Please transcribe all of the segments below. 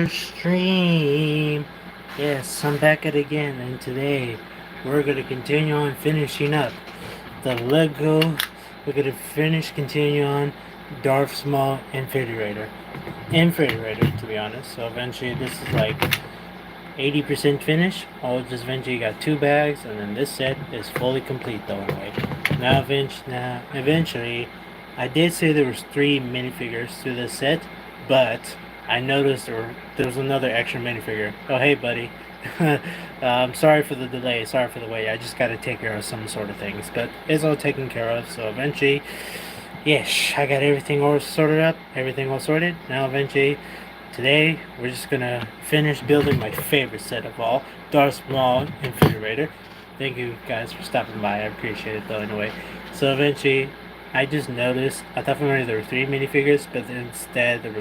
Stream. Yes, I'm back at it again, and today we're gonna continue on finishing up the Lego. We're gonna continue on Darth Maul Infiltrator, to be honest. So eventually, this is like 80% finish. I'll just eventually got two bags, and then this set is fully complete though. Anyway, eventually, I did say there was three minifigures to this set, but I noticed there was another extra minifigure. Oh hey buddy, sorry for the delay, sorry for the wait. I just got to take care of some sort of things, but it's all taken care of. So eventually, yes, I got everything all sorted up, everything all sorted. Now eventually, today we're just gonna finish building my favorite set of all, Darth Maul Infiltrator. Thank you guys for stopping by. I appreciate it though. Anyway, so eventually, I just noticed. I thought for a minute there were three minifigures, but instead there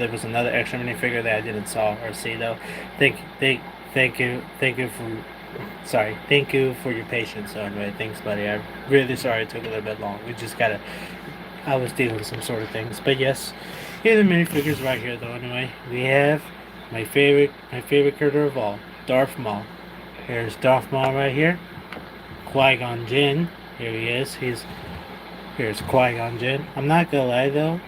was another extra minifigure that I didn't saw or see though. Thank you for. Sorry, thank you for your patience. So anyway, thanks, buddy. I'm really sorry it took a little bit long. We just gotta. I was dealing with some sort of things, but yes, here are the minifigures right here though. Anyway, we have my favorite character of all, Darth Maul. Here's Darth Maul right here. Qui-Gon Jinn. Here he is. Here's Qui-Gon Jinn. I'm not gonna lie though.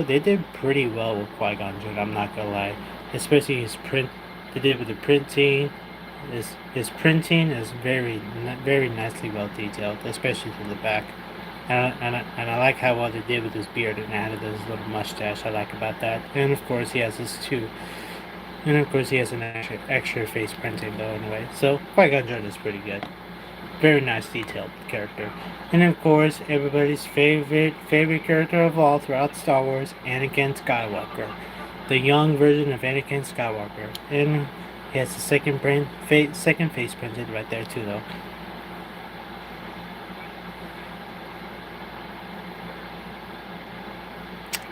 They did pretty well with Qui-Gon Jinn. I'm not gonna lie, especially his print. They did with the printing. His printing is very nicely well detailed, especially from the back. And I like how well they did with his beard and added his little mustache. I like about that. And of course he has his two. And of course he has an extra face printing though anyway. So Qui-Gon Jinn is pretty good. Very nice detailed character. And of course everybody's favorite character of all throughout Star Wars, Anakin Skywalker. The young version of Anakin Skywalker. And he has the second face printed right there too though.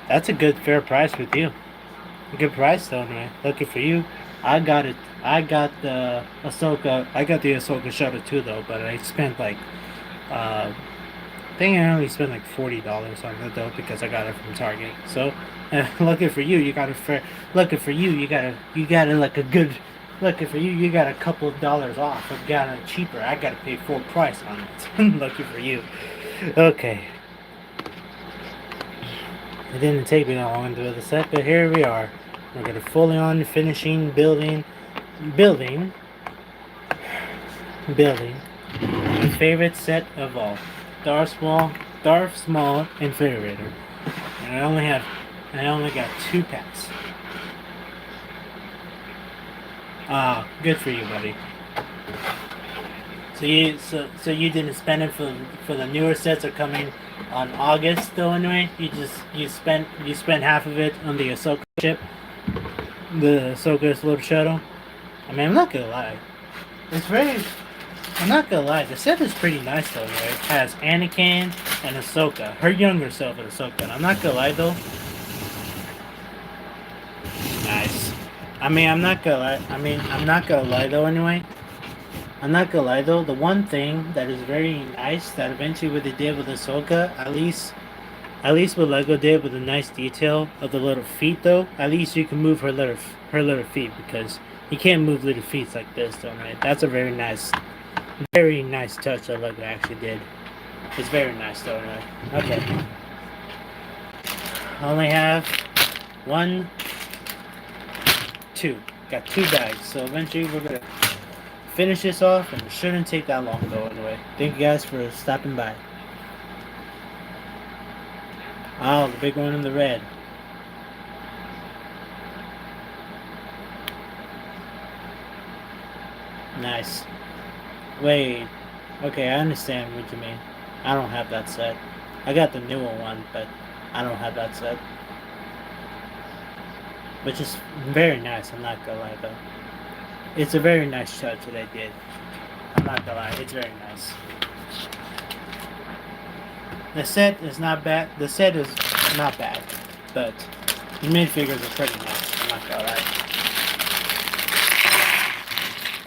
That's a good fair price with you. A good price though anyway. Lucky for you. I got it. I got the Ahsoka shuttle too though, but I spent like I think I only spent like $40 on it though because I got it from Target. So lucky for you, you got a fair. Lucky for you, you got it like a good. Lucky for you, you got a couple of dollars off. I got it cheaper. I got to pay full price on it. Lucky for you. Okay. It didn't take me that long to do the set, but here we are. We're gonna fully on finishing building my favorite set of all, Darth Maul Infiltrator. And I only got two packs. Ah, good for you, buddy. So you didn't spend it for the newer sets are coming on August though anyway. You spent half of it on the Ahsoka ship. The Ahsoka's little shuttle. I mean, I'm not gonna lie. I'm not gonna lie. The set is pretty nice though. Anyway. It has Anakin and Ahsoka, her younger self and Ahsoka. And I'm not gonna lie though. Nice. I'm not gonna lie though. Anyway, I'm not gonna lie though. The one thing that is very nice that eventually what they did with Ahsoka, at least what Lego did with the nice detail of the little feet though, at least you can move her little feet because you can't move little feet like this though, right? That's a very nice touch that Lego actually did. It's very nice though, right? Okay. I only have one, two. Got two bags, so eventually we're gonna finish this off and it shouldn't take that long though anyway. Thank you guys for stopping by. Oh, the big one in the red. Nice. Wait. Okay, I understand what you mean. I don't have that set. I got the newer one, but I don't have that set. Which is very nice, I'm not gonna lie though. It's a very nice touch that I did. I'm not gonna lie, it's very nice. The set is not bad. The set is not bad, but the minifigures are pretty nice. I'm not gonna lie.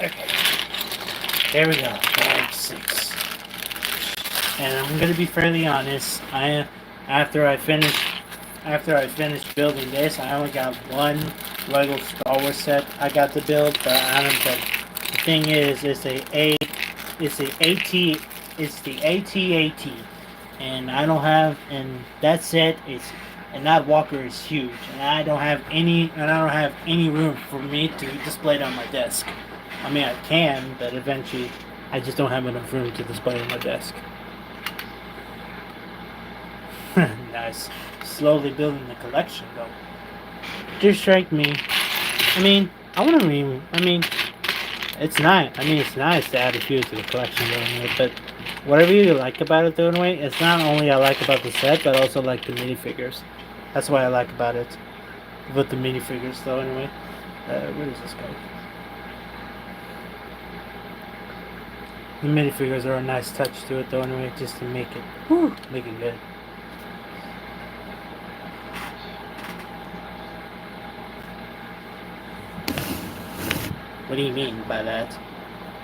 Okay, there we go. Bag 6. And I'm gonna be fairly honest. After I finish after I finished building this, I only got one Lego Star Wars set I got to build, but I don't. But the thing is, it's the AT-AT, and I don't have, and that set is, and that walker is huge, and I don't have any room for me to display it on my desk. I mean, I can, but eventually, I just don't have enough room to display it on my desk. Nice. Slowly building the collection, though. Just strike me. I mean, I wouldn't even. I mean, it's nice. I mean, it's nice to add a few to the collection, though. But whatever you like about it, though, anyway, it's not only I like about the set, but I also like the minifigures. That's what I like about it. With the minifigures, though, anyway. Where is this guy? The minifigures are a nice touch to it, though, anyway, just to make it good. What do you mean by that?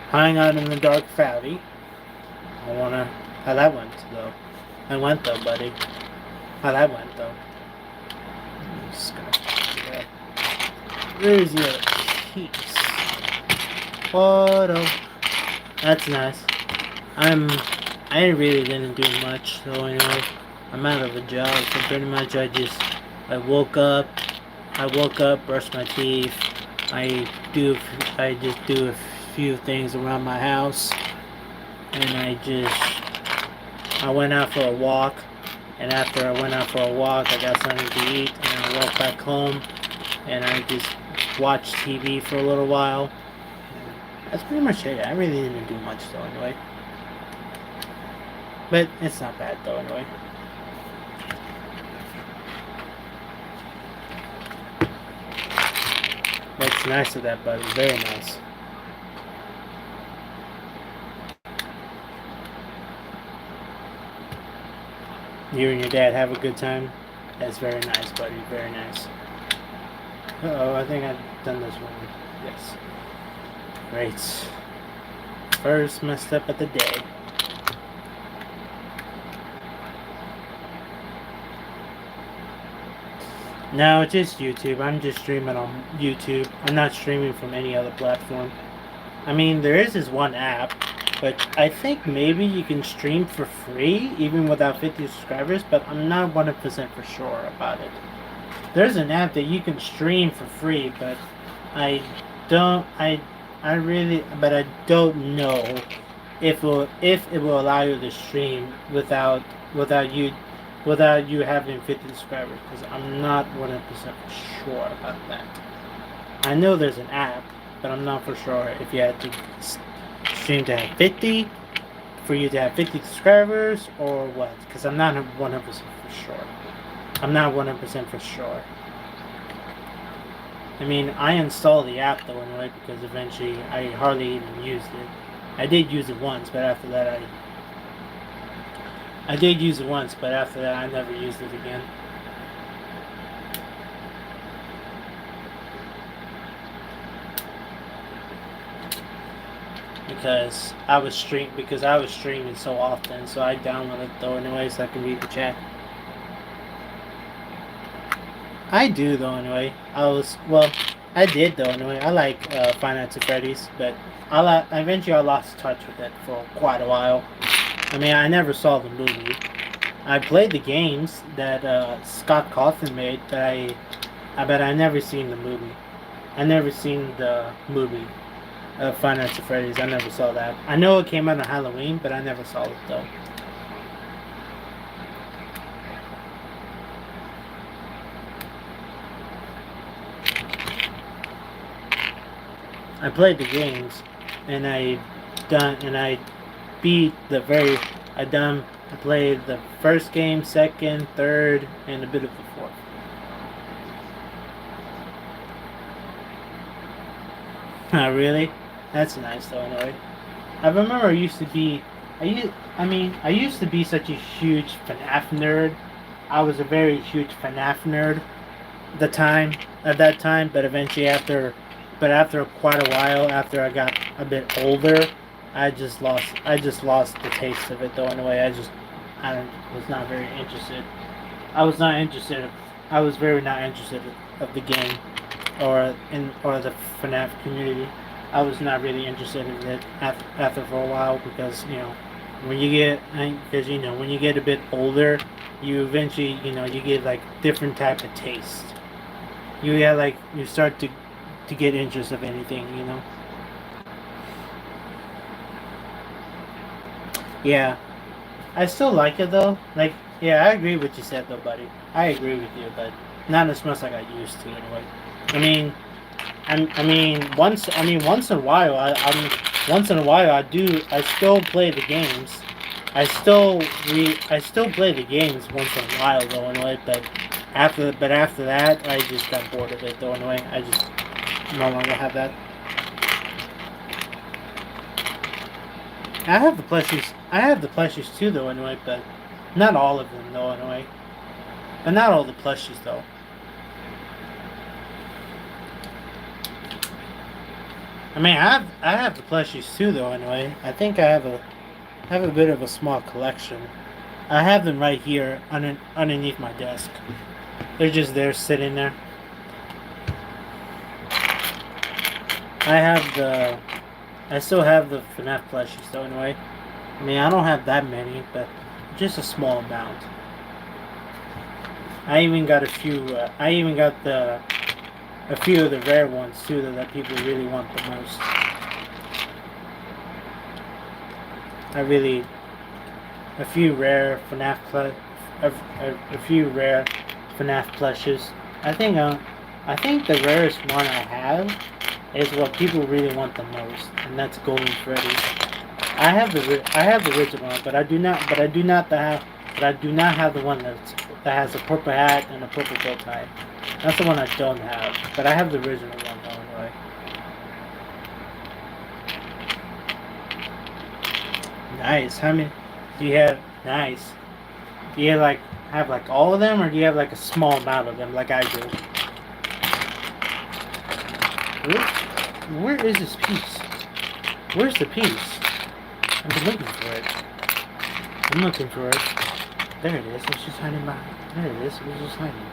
Hang out in the dark valley. How that went, though. I went, though, buddy. How that went, though. I'm just gonna do that. Where's your keys? Photo. That's nice. I really didn't do much, so anyway. I'm out of a job, so pretty much I woke up, brushed my teeth. I just do a few things around my house, and I went out for a walk, and after I went out for a walk, I got something to eat, and I walked back home, and I just watched TV for a little while. That's pretty much it. I really didn't do much, though, anyway. But it's not bad, though, anyway. That's nice of that, buddy. Very nice. You and your dad have a good time? That's very nice, buddy. Very nice. Uh-oh, I think I've done this one. Yes. Great. First messed up of the day. No, it's just YouTube. I'm just streaming on YouTube. I'm not streaming from any other platform. I mean, there is this one app, but I think maybe you can stream for free even without 50 subscribers, but I'm not 100% for sure about it. There's an app that you can stream for free, but I don't know if it will allow you to stream without you having 50 subscribers, because I'm not 100% sure about that. I know there's an app, but I'm not for sure if you had to stream to have 50 for you to have 50 subscribers or what, because I'm not 100% for sure. I'm not 100% for sure. I mean, I installed the app though anyway, because eventually I hardly even used it. I did use it once, but after that I did use it once, but after that I never used it again. Because I was streaming so often, so I downloaded it though anyway so I can read the chat. I do though anyway. I did though anyway. I like Five Nights at Freddy's, but eventually I lost touch with it for quite a while. I mean, I never saw the movie. I played the games that Scott Cawthon made, but I never seen the movie. I never seen the movie Five Nights at Freddy's. I never saw that. I know it came out on Halloween, but I never saw it though. I played the games, and I played the first game, second, third, and a bit of the fourth. Really? That's nice though anyway. I remember I used to be such a huge FNAF nerd. I was a very huge FNAF nerd at that time, but eventually after quite a while, after I got a bit older, I just lost the taste of it though anyway. I was not very interested. I was not interested I was very not interested of the game, or the FNAF community. I was not really interested in it after for a while because when you get when you get a bit older, you eventually you get like different type of taste. You get like you start to get interest of anything. Yeah, I still like it though. Like, yeah, I agree with what you said though, buddy. I agree with you, but not as much like I used to anyway. I mean, once in a while, once in a while I still play the games. I still play the games once in a while though anyway, but after that I just got bored of it though anyway. I just no longer have that. I have the plushies. I have the plushies too, though. Anyway, but not all of them, though. Anyway, but not all the plushies, though. I mean, I have the plushies too, though. Anyway, I think I have a bit of a small collection. I have them right here underneath my desk. They're just there sitting there. I still have the FNAF plushies though anyway. I mean, I don't have that many, but just a small amount. I even got a few. I even got a few of the rare ones too that people really want the most. A few rare a few rare FNAF plushes. I think the rarest one I have is what people really want the most, and that's Golden Freddy. I have the original one, but I do not have the one that has a purple hat and a purple bow tie. That's the one I don't have, but I have the original one though anyway. Nice. How many do you have? Nice. Do you have like all of them, or do you have like a small amount of them, like I do? Where is this piece? Where's the piece? I've been looking for it. I'm looking for it. There it is. It's just hiding behind. There it is. It was just hiding.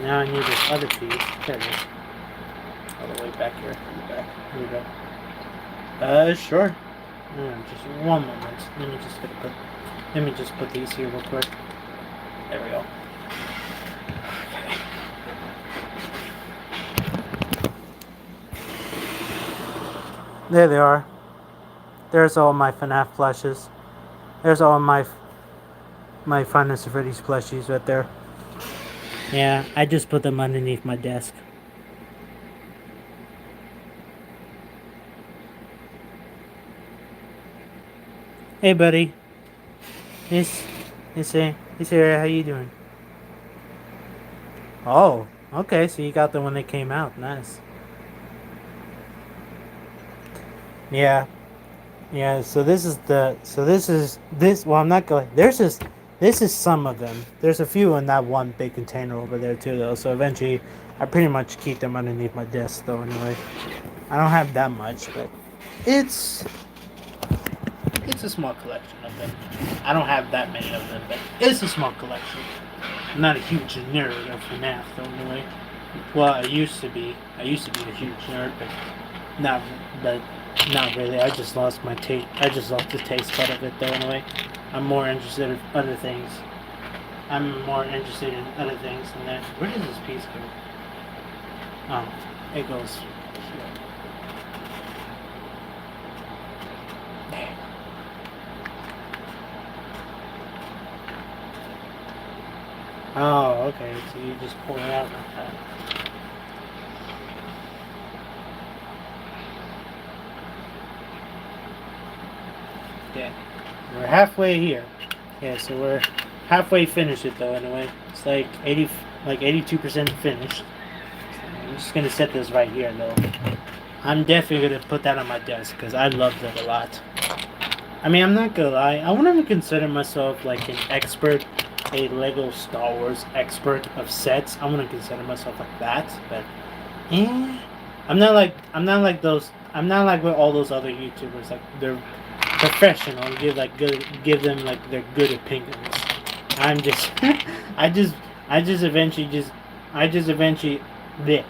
Now I need this other piece. There it is. All the way back here. In the back. Here we go. Sure. Just one moment. Let me just put these here real quick. There we go. There they are. There's all my FNAF plushes. There's all my Five Nights at Freddy's plushies right there. Yeah, I just put them underneath my desk. Hey, buddy. Hey, how you doing? Oh, okay. So you got them when they came out. Nice. Yeah. Yeah, so this is well, I'm not going. This is some of them. There's a few in that one big container over there too though. So eventually I pretty much keep them underneath my desk though anyway. I don't have that much, but it's a small collection of them. I don't have that many of them, but it's a small collection. I'm not a huge nerd of FNAF though anyway. Well, I used to be a huge nerd, but not really. I just lost my taste. I just lost the taste bud of it though anyway. I'm more interested in other things. Than that. Where does this piece go? Oh, it goes here. There. Oh, okay. So you just pull it out like that. Yeah, we're halfway here. Yeah, so we're halfway finished it though anyway. It's like 82% finished. I'm just gonna set this right here though. I'm definitely gonna put that on my desk because I loved it a lot. I mean, I'm not gonna lie, I wouldn't even consider myself like an expert, a Lego Star Wars expert of sets. I wouldn't consider myself like that, but I'm not like what all those other YouTubers like they're professional, give them like their good opinions. I'm just, I just, I just eventually just, I just eventually, bleh,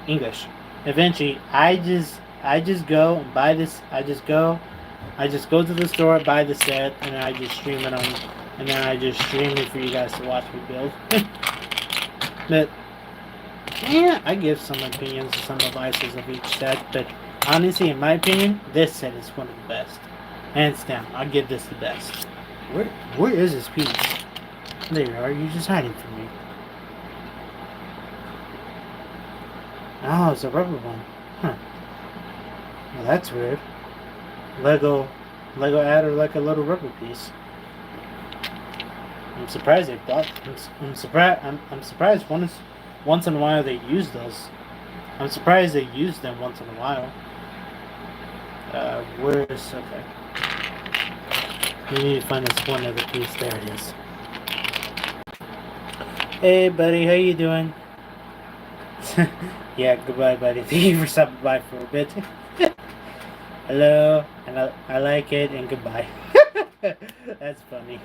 English. Eventually, I just go and buy this. I just go to the store, buy the set, and then I just stream it on, and then I just stream it for you guys to watch me build. But yeah, I give some opinions and some advices of each set, but honestly, in my opinion, this set is one of the best. Hands down, I'll give this the best. Where is this piece? There you are, you're just hiding from me. Oh, it's a rubber one. Huh. Well, that's weird. Lego added like a little rubber piece. I'm surprised they bought. I'm surprised. I'm surprised once in a while they use those. I'm surprised they use them once in a while. Where's okay? We need to find this one other piece. There it is. Hey, buddy, how you doing? Yeah, goodbye, buddy. Thank you for stopping by for a bit. Hello, and I like it, and goodbye. That's funny.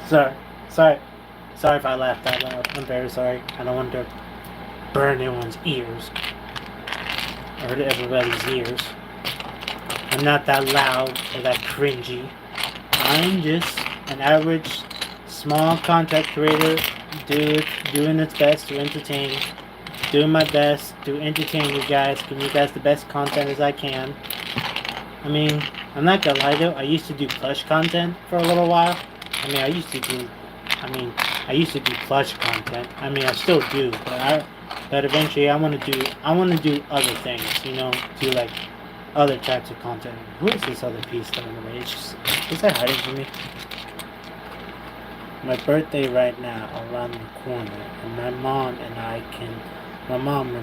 Sorry if I laughed out loud. I'm very sorry. I don't want to burn anyone's ears. Or hurt everybody's ears. I'm not that loud or that cringy. I'm just an average small content creator doing its best to entertain. Doing my best to entertain you guys, give you guys the best content as I can. I mean, I'm not gonna lie though, I used to do plush content for a little while. I used to do plush content. I still do, but eventually I wanna do other things, do like other types of content. Who is this other piece that in the way? Is that hiding from me? My birthday right now around the corner, and my mom and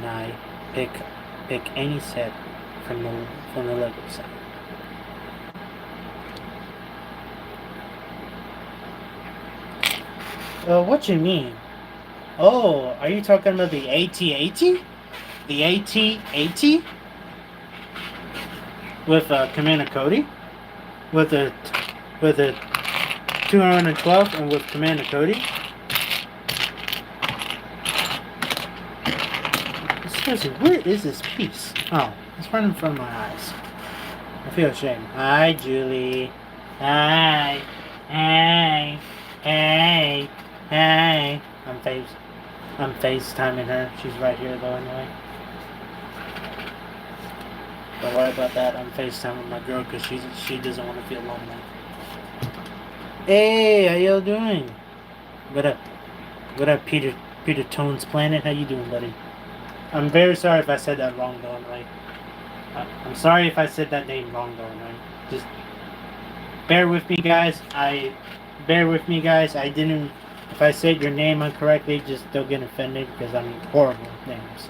I pick any set from the Lego set. What you mean? Oh, are you talking about the AT-AT? The AT-AT? With Commander Cody? With a 212 and with Commander Cody? Seriously, where is this piece? Oh, it's right in front of my eyes. I feel ashamed. Hi, Julie. Hi. Hey. Hey. Hey. I'm FaceTiming her. She's right here though anyway. Don't worry about that. I'm FaceTiming my girl because she doesn't want to feel lonely. Hey, how y'all doing? What up, Peter Tone's Planet? How you doing, buddy? I'm very sorry if I said that wrong, though. I'm sorry if I said that name wrong, though. Just bear with me, guys. I didn't. If I said your name incorrectly, just don't get offended because I'm horrible with names.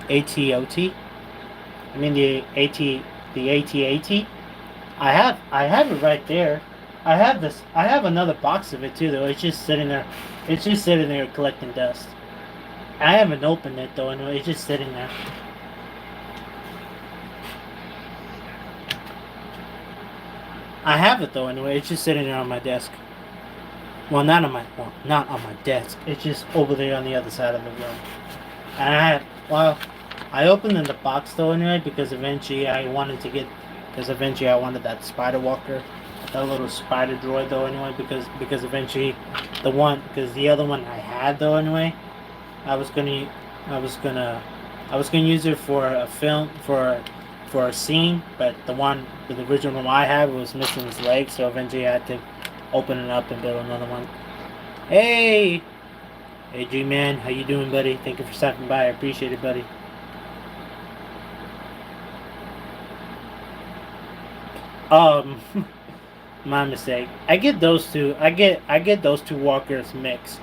AT-OT? I mean the AT-AT? I have it right there. I have another box of it too though. It's just sitting there. It's just sitting there collecting dust. I haven't opened it though, anyway. It's just sitting there. I have it though anyway. It's just sitting there on my desk. Not on my desk. It's just over there on the other side of the room. And I opened in the box though anyway because eventually I wanted that spider walker, that little spider droid though anyway because eventually the other one I had though anyway, I was gonna use it for a film for a scene, but the original one I had was missing his leg, so eventually I had to open it up and build another one. Hey G-Man, how you doing, buddy? Thank you for stopping by. I appreciate it, buddy. My mistake. I get those two. I get those two walkers mixed.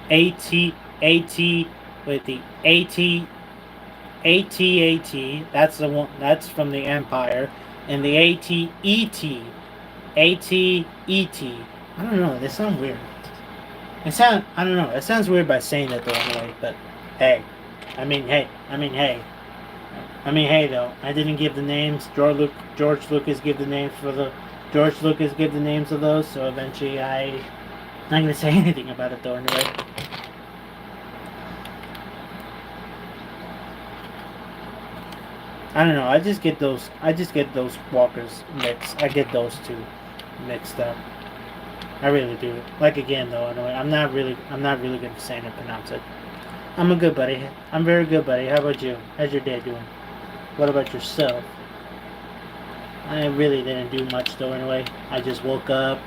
AT with the AT. That's the one. That's from the Empire, and the AT-ET. AT-ET. I don't know. They sound weird. I don't know. It sounds weird by saying it though anyway. But hey. I mean, hey though, I didn't give the names. George Lucas give the names for the George Lucas give the names of those. So eventually, I'm not gonna say anything about it though. Anyway, I don't know. I just get those. I just get those walkers mixed. I get those two mixed up. I really do. Like again though. Anyway, I'm not really good at saying and pronounce it. I'm a good buddy. I'm very good buddy. How about you? How's your day doing? What about yourself? I really didn't do much though anyway. I just woke up,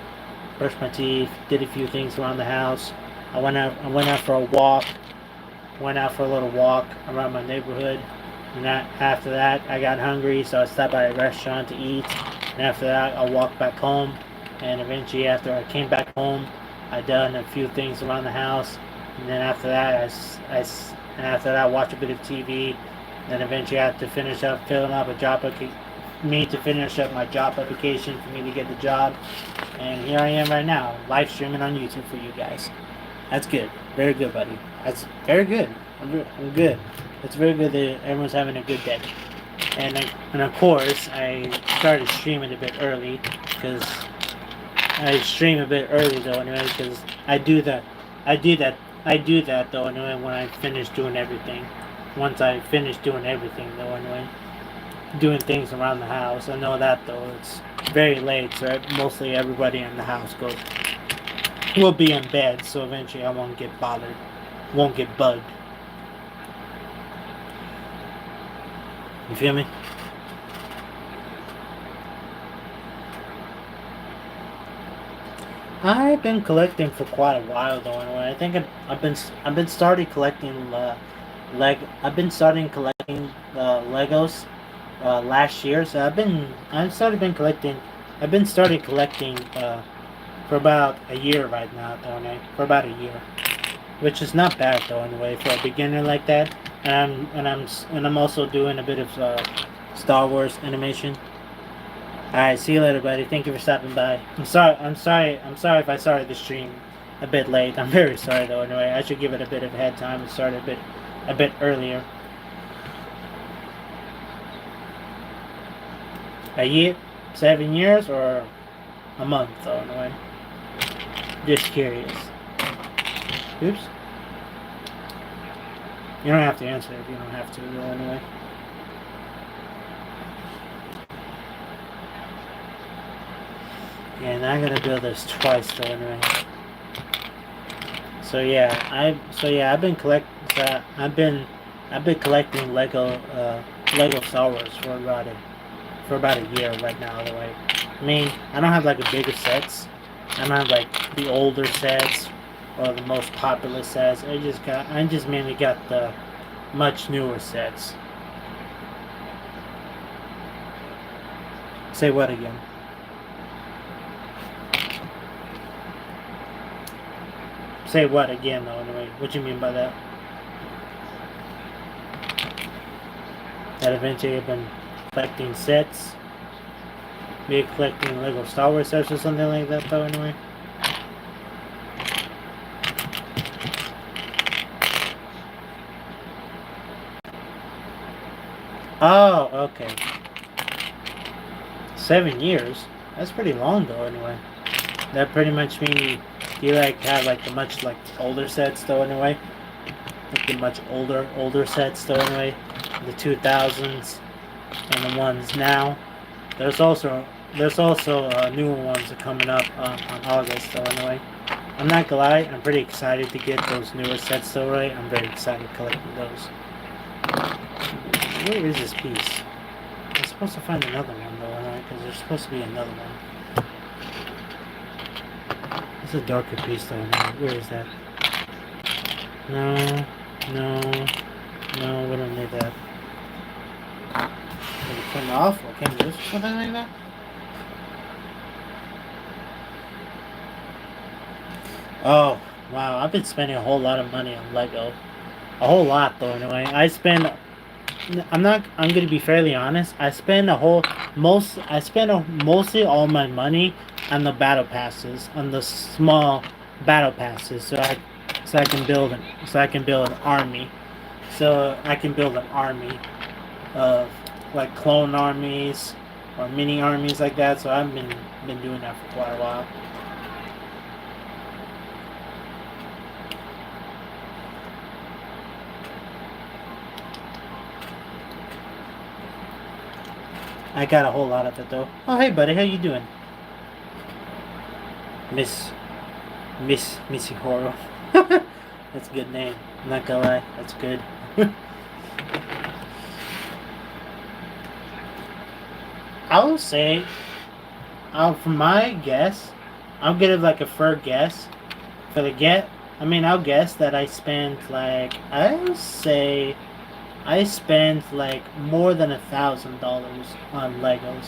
brushed my teeth, did a few things around the house. I went out for a walk. Went out for a little walk around my neighborhood. And after that, I got hungry, so I stopped by a restaurant to eat. And after that, I walked back home. And eventually, after I came back home, I done a few things around the house. And then after that, I watched a bit of TV. Then eventually, I had to finish up filling up a job to finish up my job application for me to get the job. And here I am right now, live streaming on YouTube for you guys. That's good. Very good, buddy. That's very good. I'm good. It's very good that everyone's having a good day. And of course, I started streaming a bit early because I stream a bit early though anyway because I do that though anyway when I finish doing everything. Once I finish doing everything though anyway, doing things around the house. I know that though it's very late, so mostly everybody in the house will be in bed, so eventually I won't get bothered, won't get bugged. You feel me? I've been collecting for quite a while though. Anyway, I think I've been started collecting I've been starting collecting Legos last year. So I've been started collecting for about a year right now though. Anyway, for about a year, which is not bad though. Anyway, for a beginner like that, and I'm also doing a bit of Star Wars animation. Alright, see you later, buddy. Thank you for stopping by. I'm sorry if I started the stream a bit late. I'm very sorry though anyway. I should give it a bit of head time and start a bit earlier. A year? 7 years or a month though anyway. Just curious. Oops. You don't have to answer if you don't have to though anyway. Yeah, and I'm gonna build this twice though anyway. So yeah, I've been collecting Lego Star Wars for about a year right now. The way, I mean, I don't have like the bigger sets. I don't have like the older sets or the most popular sets. I just mainly got the much newer sets. Say what again? Say what again though anyway? What you mean by that? That eventually I've been collecting sets. Maybe collecting Lego Star Wars sets or something like that though anyway. Oh, okay. 7 years? That's pretty long though anyway. That pretty much means you like have like the much like older sets though anyway. Like the much older sets though anyway. The 2000s and the ones now. There's also newer ones are coming up on August though anyway. I'm not gonna lie, I'm pretty excited to get those newer sets though right. I'm very excited collecting those. Where is this piece? I'm supposed to find another one though, right? Because there's supposed to be another one. It's a darker piece though. Where is that? No, we don't need that. Can you turn it off? Or can you do something like that? Oh, wow. I've been spending a whole lot of money on Lego. A whole lot though anyway. I'm gonna be fairly honest. I spend mostly all my money on the battle passes, on the small battle passes, so I can build an army. So I can build an army of like clone armies or mini armies like that. So I've been doing that for quite a while. I got a whole lot of it though. Oh hey buddy, how you doing? Missy Horror. That's a good name. I'm not gonna lie, that's good. I will say, from my guess, I'll give it like a fair guess. For the get, I'll guess that I spent like, I'll say I spent like more than $1,000 on Legos.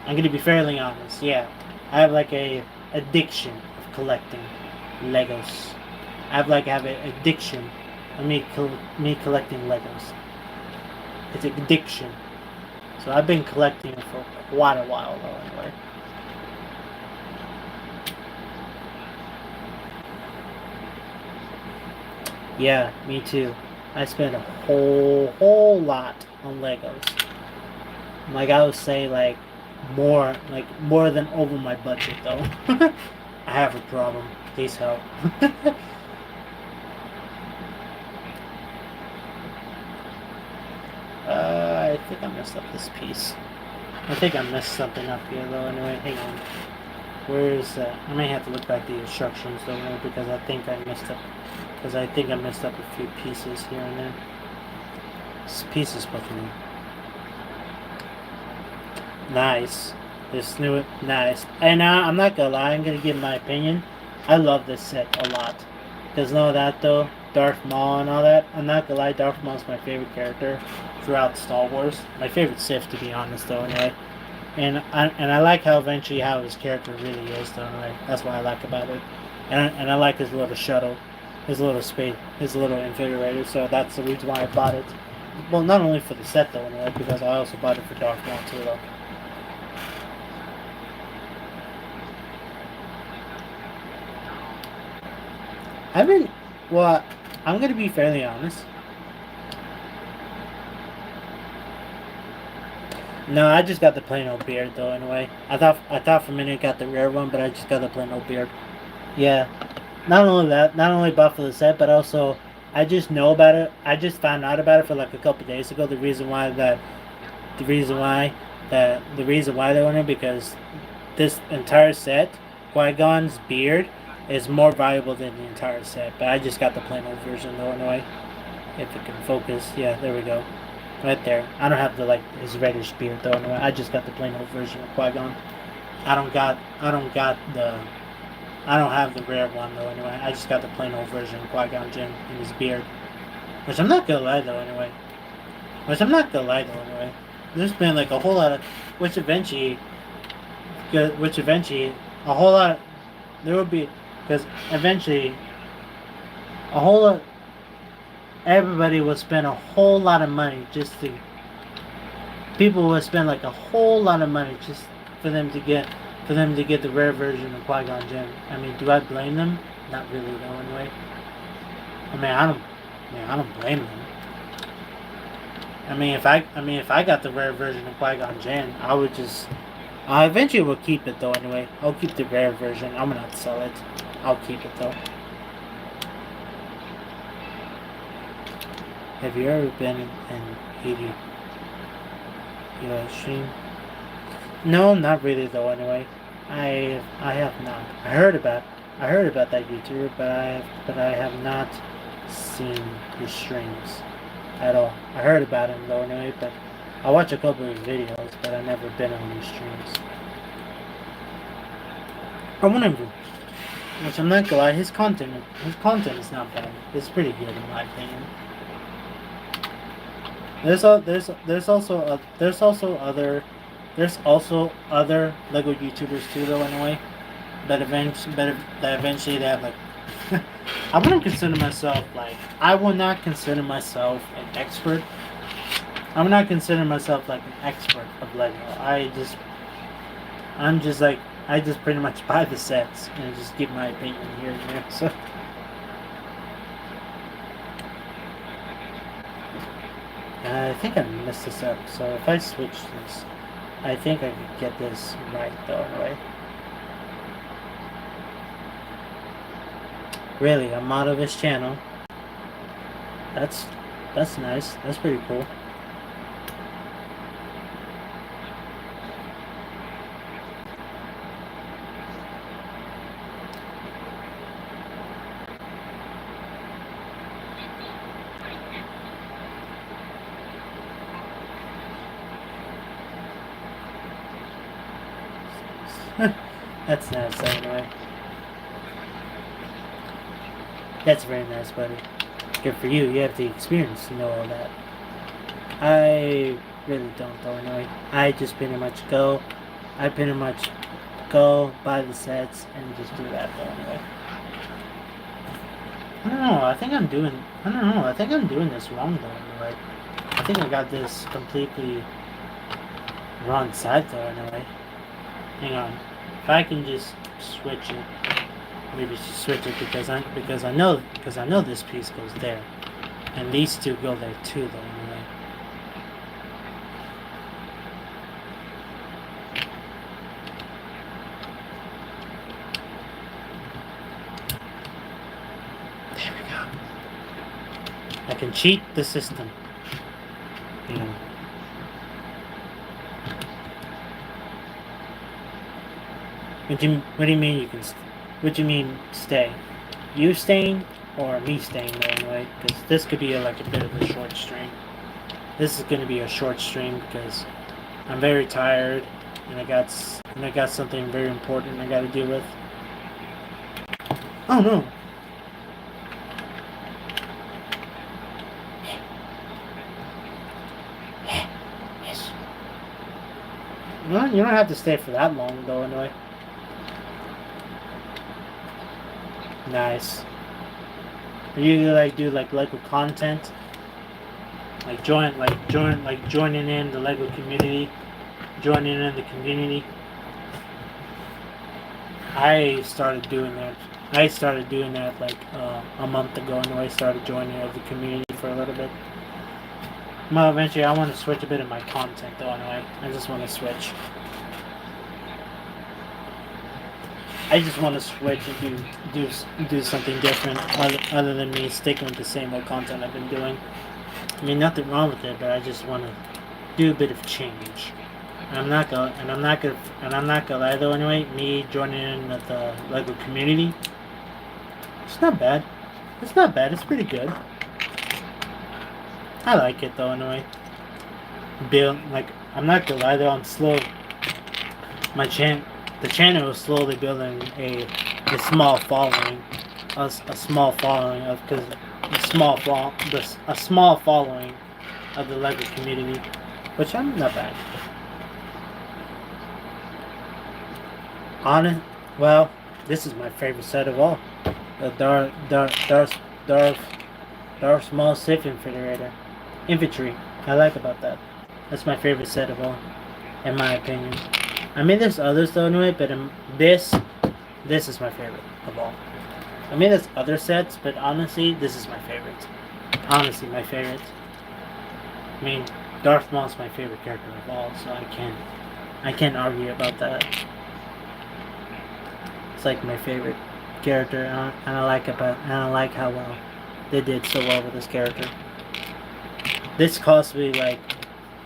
I'm gonna be fairly honest. Yeah, I have like a addiction of collecting Legos. I have an addiction of me collecting Legos. It's an addiction. So I've been collecting for quite a while though. Anyway. Yeah, me too. I spent a whole lot on Legos. Like I would say more than over my budget though. I have a problem. Please help. I think I messed up this piece. I think I messed something up here though. Anyway, hang on. Where is that? I may have to look back at the instructions though, because I think I messed up. Because I think I messed up a few pieces here and there. This piece is fucking nice. This new nice. And I'm not gonna lie, I'm gonna give my opinion. I love this set a lot. Because know that though, Darth Maul and all that. I'm not gonna lie, Darth Maul's my favorite character throughout Star Wars. My favorite Sith, to be honest though. Anyway. And I like how eventually how his character really is though. Anyway. That's what I like about it. And I like his little shuttle. His little speed, his little Infiltrator, so that's the reason why I bought it. Well, not only for the set though, anyway, because I also bought it for Darth Maul too, though. Well, I'm gonna be fairly honest. No, I just got the plain old beard though, anyway. I thought for a minute I got the rare one, but I just got the plain old beard. Yeah. Not only that, not only bought for the set, but also I just know about it. I just found out about it for like a couple days ago. The reason why they want it because this entire set, Qui-Gon's beard, is more valuable than the entire set. But I just got the plain old version though anyway. If it can focus, yeah, there we go, right there. I don't have his reddish beard though anyway. I just got the plain old version of Qui-Gon. I don't have the rare one though anyway. I just got the plain old version of Qui-Gon Jinn in his beard. Which I'm not gonna lie though anyway. There's been like a whole lot of which eventually a whole lot there will be because eventually a whole lot everybody will spend a whole lot of money people will spend like a whole lot of money just for them to get the rare version of Qui-Gon Jinn. Do I blame them? Not really, though. Anyway, I don't blame them. If I got the rare version of Qui-Gon Jinn, I would just. I eventually will keep it though. Anyway, I'll keep the rare version. I'm gonna sell it. I'll keep it though. Have you ever been in Haiti? Stream? No, not really though. Anyway. I have not. I heard about that YouTuber, but I have not seen his streams at all. I heard about him though anyway, but I watch a couple of his videos, but I've never been on his streams. I want him, which I'm not gonna lie, his content is not bad. It's pretty good in my opinion. There's also other Lego YouTubers too, though. Anyway, that eventually they have like. I wouldn't consider myself I will not consider myself an expert. I'm not considering myself like an expert of Lego. I just pretty much buy the sets and just give my opinion here and there. So. I think I messed this up, so if I switch this, I think I could get this right though, right? Really, I'm out of this channel. That's nice. That's pretty cool. That's nice anyway. That's very nice, buddy. Good for you. You have the experience to know all that. I really don't though anyway. I pretty much go buy the sets and just do that though anyway. I don't know, I don't know, I think I'm doing this wrong though anyway. I think I got this completely wrong side though anyway. Hang on. If I can just switch it. Maybe switch it because I know this piece goes there. And these two go there too though anyway. There we go. I can cheat the system. You know. What do you mean you can? What do you mean stay? You staying or me staying though anyway? Because this could be like a bit of a short stream. This is going to be a short stream because I'm very tired and I got something very important I got to deal with. Oh no. Yes. Well, you don't have to stay for that long though anyway. Nice. Are you like do like Lego content? Like joining in the Lego community, joining in the community. I started doing that like a month ago, and I started joining the community for a little bit. Well, eventually I want to switch a bit of my content though anyway. I just want to switch. I just want to switch and do something different other than me sticking with the same old content I've been doing. I mean, nothing wrong with it, but I just want to do a bit of change. And I'm not gonna lie though. Anyway, me joining in with the Lego community, it's not bad. It's not bad. It's pretty good. I like it though. Anyway, I'm not gonna lie though. I'm slow. The channel is slowly building a small following, a small following of a small following of the Lego community, which I'm not bad. Well, this is my favorite set of all. The Darth Maul Sith Infantry. I like about that. That's my favorite set of all, in my opinion. I mean, there's others though anyway, but this is my favorite of all. I mean, there's other sets, but honestly, this is my favorite. Honestly, my favorite. I mean, Darth Maul's my favorite character of all, so I can't argue about that. It's like my favorite character, and I like how well they did so well with this character. This cost me like.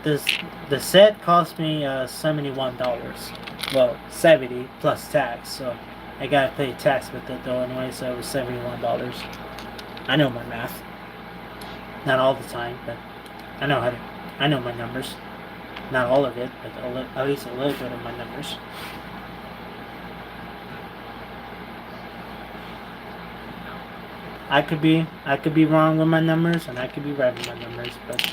The set cost me $71. Well, 70 plus tax, so I gotta pay tax with it though anyway, so it was $71. I know my math. Not all the time, but I know my numbers. Not all of it, but at least a little bit of my numbers. I could be wrong with my numbers, and I could be right with my numbers, but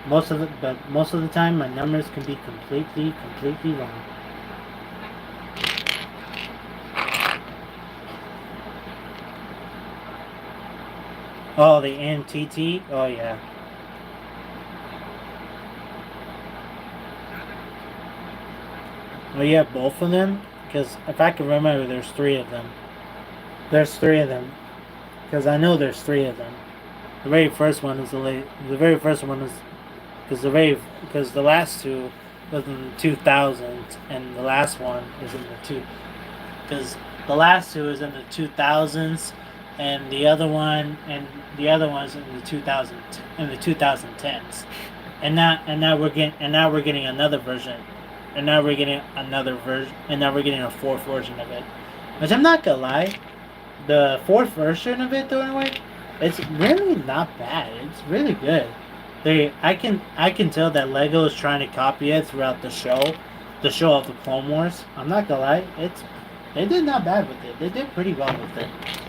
most of the time, my numbers can be completely wrong. Oh, the NTT? Oh, yeah. Well, you have both of them? Because if I can remember, there's three of them. There's three of them. Because I know there's three of them. The very first one is because the last two was in the 2000s, and the last one is in the two because the last two is in the 2000s, and the other one's in the 2010s, and now we're getting another version, and now we're getting another version, and now we're getting a fourth version of it, which I'm not gonna lie, the fourth version of it, though, anyway, it's really not bad. It's really good. I can tell that Lego is trying to copy it throughout the show of the Clone Wars. I'm not gonna lie, they did not bad with it. They did pretty well with it.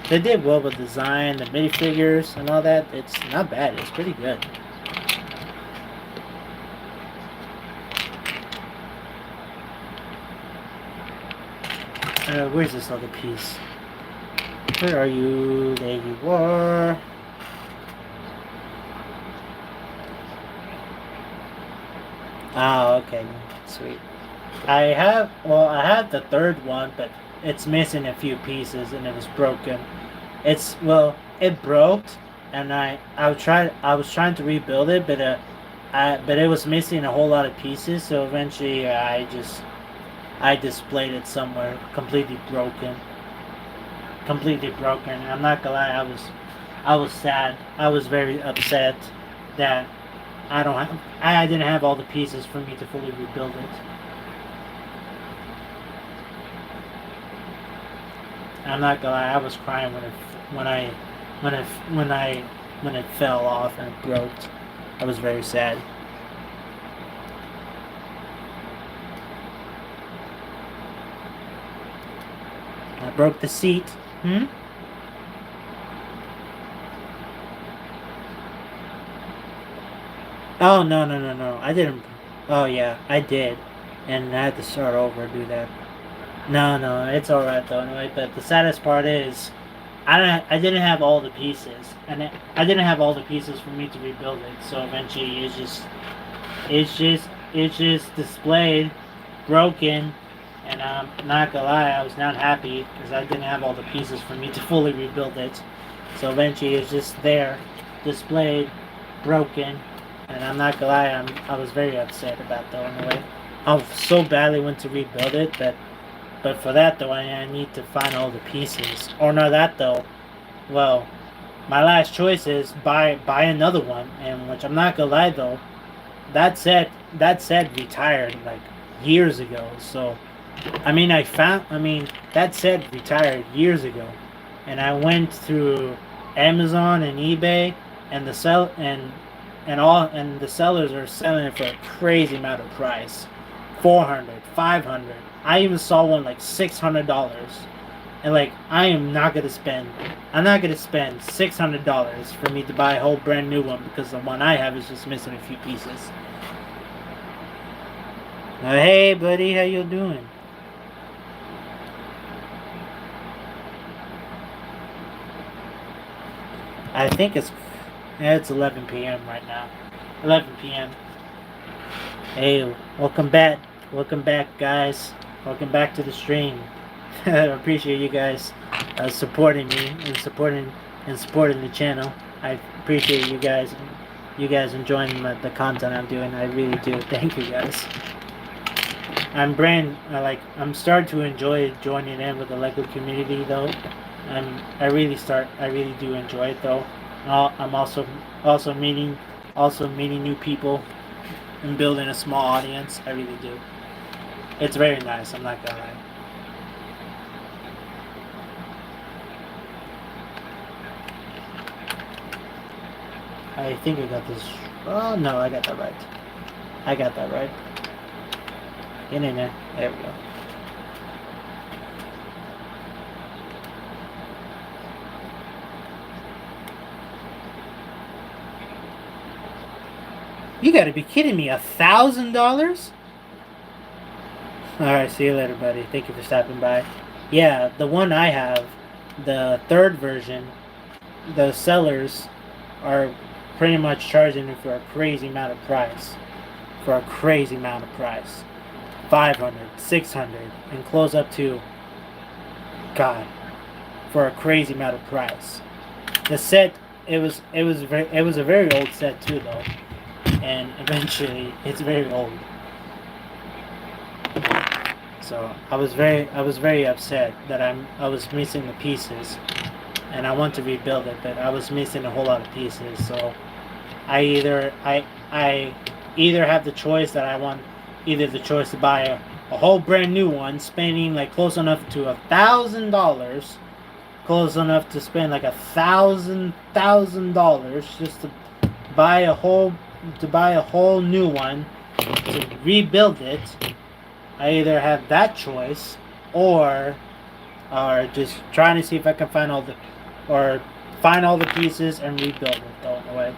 They did well with design, the minifigures, and all that. It's not bad. It's pretty good. Where's this other piece? Where are you? There you are. Ah, okay. Sweet. I have the third one, but it's missing a few pieces and it was broken. It broke, and I was trying to rebuild it, but it was missing a whole lot of pieces. So eventually, I displayed it somewhere, completely broken. And I'm not gonna lie, I was sad. I was very upset that I didn't have all the pieces for me to fully rebuild it. I'm not gonna lie, I was crying when I when it when I when it fell off and it broke. I was very sad. I broke the seat. Hmm? Oh, no. I didn't. Oh yeah, I did, and I had to start over and do that. No, it's all right though. Anyway, but the saddest part is, I didn't have all the pieces, and I didn't have all the pieces for me to rebuild it. So eventually, it's just displayed, broken, and I'm not gonna lie, I was not happy because I didn't have all the pieces for me to fully rebuild it. So eventually, it's just there, displayed, broken, and I'm not gonna lie, I was very upset about that anyway. I so badly want to rebuild it, but for that though, I need to find all the pieces. Or not that though. Well, my last choice is buy another one, and which I'm not gonna lie though, that said retired like years ago. So I mean that said retired years ago, and I went through Amazon and eBay, and the sellers are selling it for a crazy amount of price, 400, 500. I even saw one like $600, and like I'm not gonna spend $600 for me to buy a whole brand new one because the one I have is just missing a few pieces. Hey buddy, how you doing? I think it's 11 p.m. right now. 11 p.m. Hey, welcome back, guys. Welcome back to the stream. I appreciate you guys supporting me and supporting the channel. I appreciate you guys enjoying the content I'm doing. I really do. Thank you guys. I'm starting to enjoy joining in with the Lego community though. I really do enjoy it though. I'm also meeting new people and building a small audience. I really do. It's very nice. I'm not gonna lie. I think I got this. Oh no, I got that right. I got that right. Get in there. There we go. You gotta be kidding me, $1,000? Alright, see you later, buddy. Thank you for stopping by. Yeah, the one I have, the third version, the sellers are pretty much charging me for a crazy amount of price. For a crazy amount of price. 500, 600, and close up to, God, for a crazy amount of price. The set, it was a very old set too, though. and eventually it's very old. So I was very upset that I was missing the pieces, and I want to rebuild it, but I was missing a whole lot of pieces. So I either have the choice that I want, either the choice to buy a whole brand new one, spending like close enough to $1,000, close enough to spend like $1,000 just to buy a whole new one to rebuild it. I either have that choice, or just trying to see if I can find all the pieces and rebuild it, throw it away.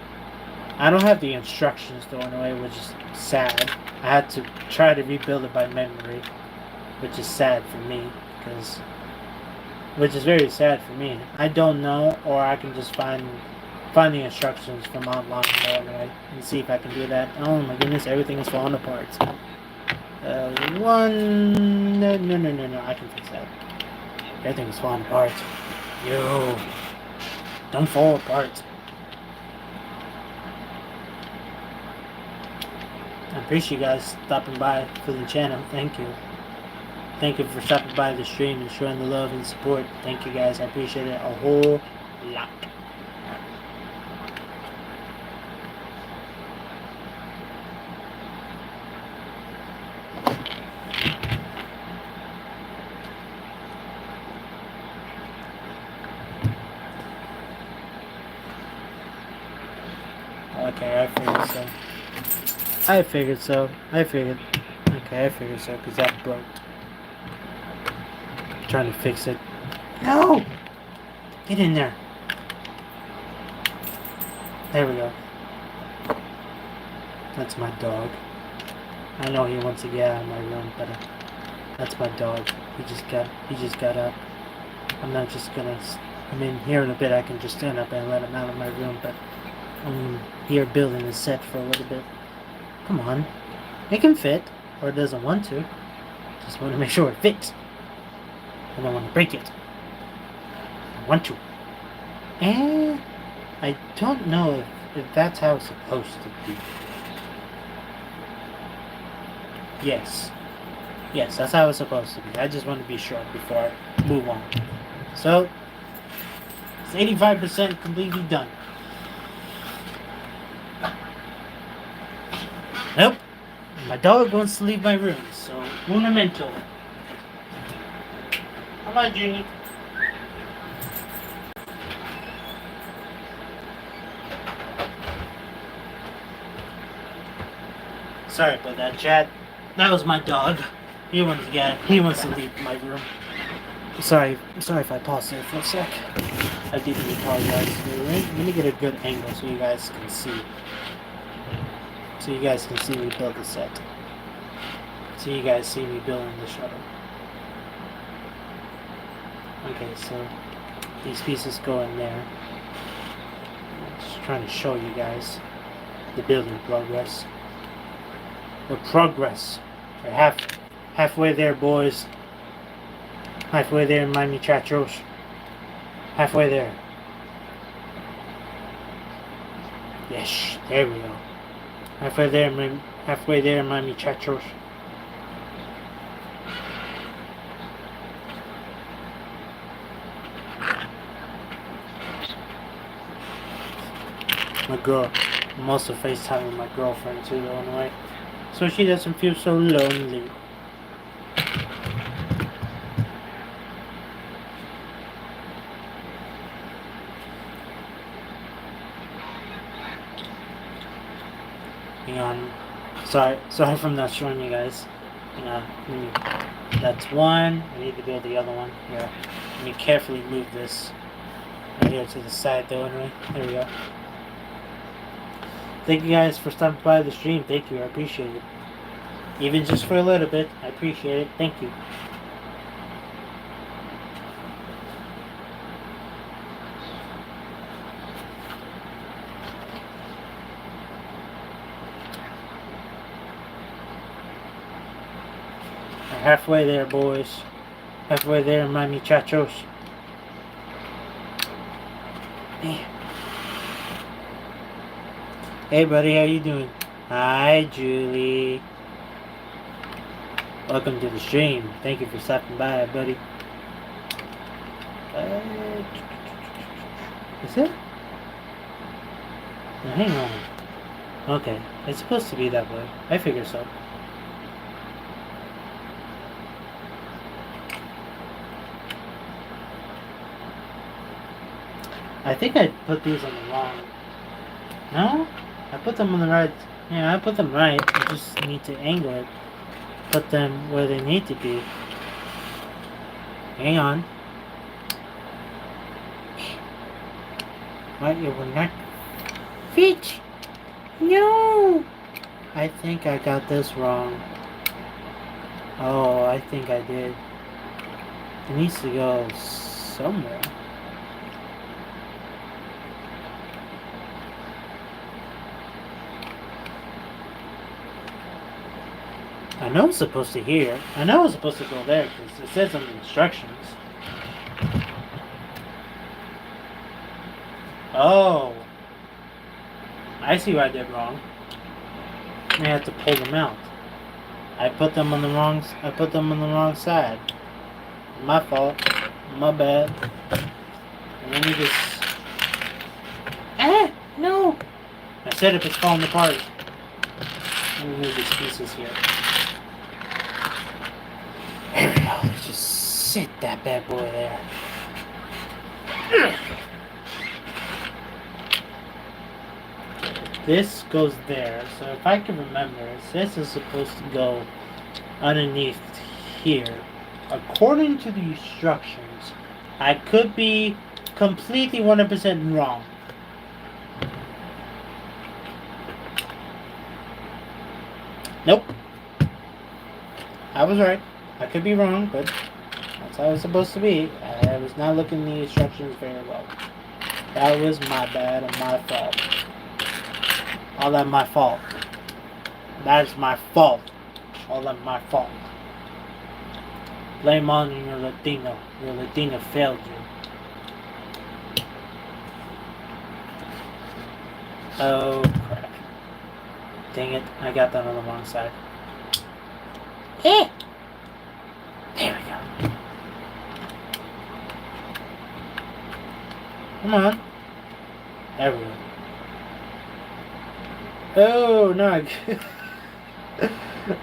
I don't have the instructions thrown away, which is sad. I had to try to rebuild it by memory, which is sad for me, which is very sad for me. I don't know, or I can just find the instructions from online anyway, and see if I can do that. Oh my goodness, everything is falling apart. No, I can fix that. Everything is falling apart. Yo, don't fall apart. I appreciate you guys stopping by for the channel. Thank you. Thank you for stopping by the stream and showing the love and support. Thank you guys. I appreciate it a whole lot. Okay, I figured so. Okay, I figured so, because that broke. I'm trying to fix it. No! Get in there. There we go. That's my dog. I know he wants to get out of my room, but that's my dog. He just got up. I'm not just gonna, I mean, here in a bit I can just stand up and let him out of my room, but I'm here building the set for a little bit. Come on. It can fit, or it doesn't want to. Just want to make sure it fits. I don't want to break it. I want to. And I don't know if that's how it's supposed to be. Yes. Yes, that's how it's supposed to be. I just want to be sure before I move on. So, it's 85% completely done. Nope. My dog wants to leave my room, so un momento. Come on, Junior. Sorry about that, chat. That was my dog. He wants to leave my room. Sorry if I paused there for a sec. I deeply apologize. Let me get a good angle so you guys can see. So you guys can see me build the set. So you guys see me building the shuttle. Okay, so these pieces go in there. I'm just trying to show you guys the building progress. The progress. We're halfway there, boys. Halfway there, my muchachos. Halfway there. Yes, there we go. Halfway there, my muchachos. My girl. I'm also FaceTiming my girlfriend too, though, anyway. So she doesn't feel so lonely. Hang on. Sorry for not showing you guys. That's one. I need to build the other one. Here. Let me carefully move this right here to the side though, anyway. There we go. Thank you guys for stopping by the stream. Thank you. I appreciate it. Even just for a little bit. I appreciate it. Thank you. Halfway there, boys. Halfway there, my muchachos. Hey, buddy, how you doing? Hi, Julie. Welcome to the stream. Thank you for stopping by, buddy. Is it? Now, hang on. Okay, it's supposed to be that way. I figure so. I think I put these on the wrong. No? I put them on the right. Yeah, I put them right. I just need to angle it. Put them where they need to be. Hang on. What? It will not fit. No! I think I got this wrong. Oh, I think I did. It needs to go somewhere. I know it's supposed to here. I know it's supposed to go there because it says on the instructions. Oh. I see what I did wrong. I have to pull them out. I put them on the wrong side. My fault. My bad. And let me just... Ah! No! My setup is falling apart. Let me move these pieces here. There we go. Let's just sit that bad boy there. This goes there. So if I can remember, this is supposed to go underneath here. According to the instructions, I could be completely 100% wrong. Nope. I was right. I could be wrong, but that's how it's supposed to be. I was not looking at the instructions very well. That was my bad and my fault. All that my fault. That is my fault. All that my fault. Blame on your Latino. Your Latino failed you. Oh crap. Dang it, I got that on the wrong side. Eh! There we go. Come on. There we go. Oh, no.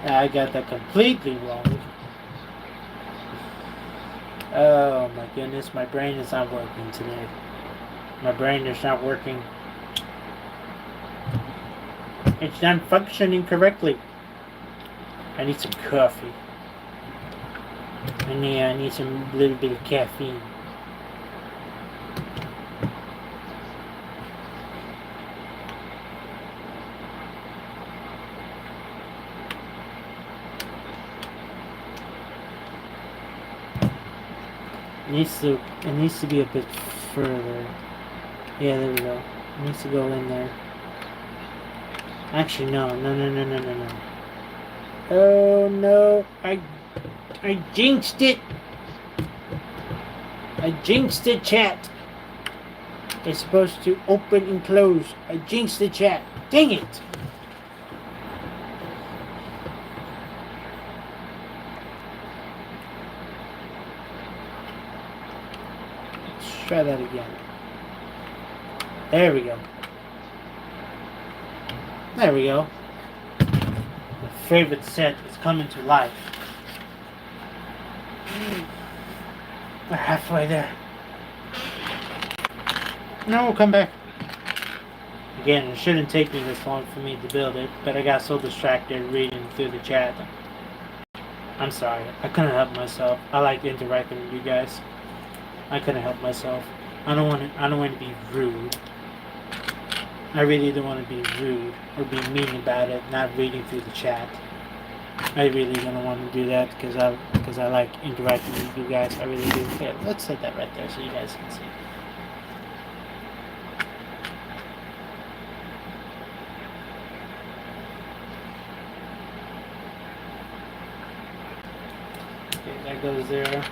I got that completely wrong. Oh my goodness, my brain is not working today. My brain is not working. It's not functioning correctly. I need some coffee. And yeah, I need some little bit of caffeine. It needs to be a bit further. Yeah, there we go. It needs to go in there. Actually, no. Oh no, I jinxed it. I jinxed the chat. It's supposed to open and close. I jinxed the chat. Dang it. Let's try that again. There we go. There we go. My favorite set is coming to life. We're halfway there. No, come back. Again, it shouldn't take me this long for me to build it, but I got so distracted reading through the chat. I'm sorry. I couldn't help myself. I like interacting with you guys. I couldn't help myself. I don't want to be rude. I really don't want to be rude or be mean about it, not reading through the chat. I really don't want to do that because I like interacting with you guys. I really do. Here, let's set that right there so you guys can see. Okay, that goes there.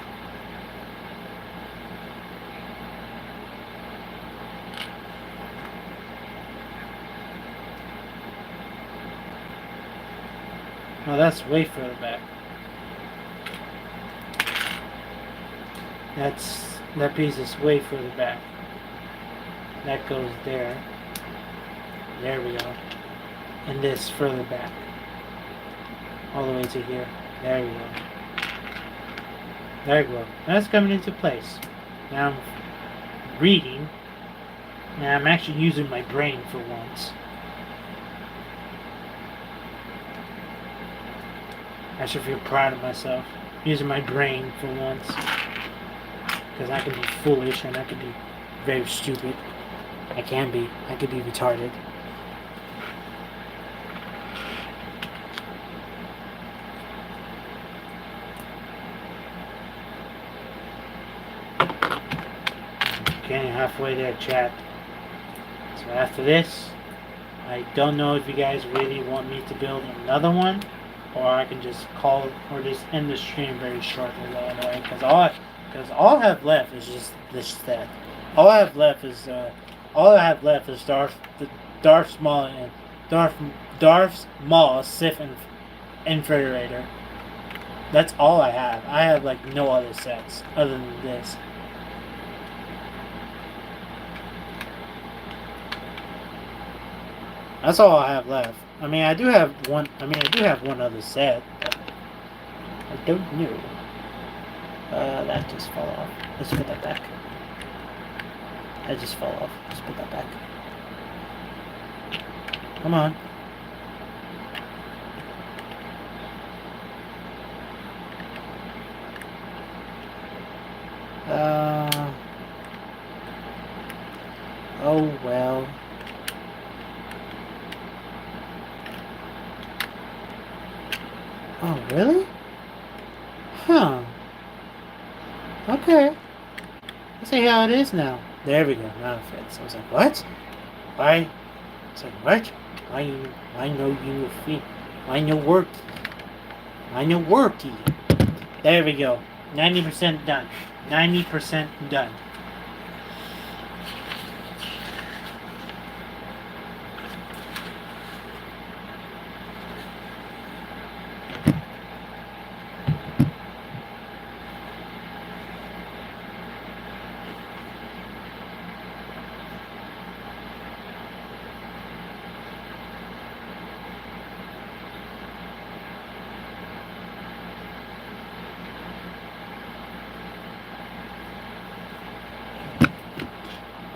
Oh, that's way further back. That piece is way further back. That goes there. There we go. And this further back. All the way to here. There we go. There we go. That's coming into place. Now I'm reading. Now I'm actually using my brain for once. I should feel proud of myself. Using my brain for once. Because I can be foolish and I can be very stupid. I can be. I could be retarded. Okay, halfway there, chat. So after this, I don't know if you guys really want me to build another one, or I can just call or just end the stream very shortly anyway. Because all I have left is just this set. All I have left is Darth Maul and Darth's Maul, Sith, and Infiltrator. That's all I have. I have like no other sets other than this. That's all I have left. I mean, I do have one other set, but I don't know. That just fell off. Let's put that back. That just fell off. Let's put that back. Come on. Oh well. Oh, really? Huh. Okay. Let's see how it is now. There we go. Now it fits. I was like, what? Why? It's like, what? Why no you feet? Why no work? Why no worky? There we go. 90% done. 90% done.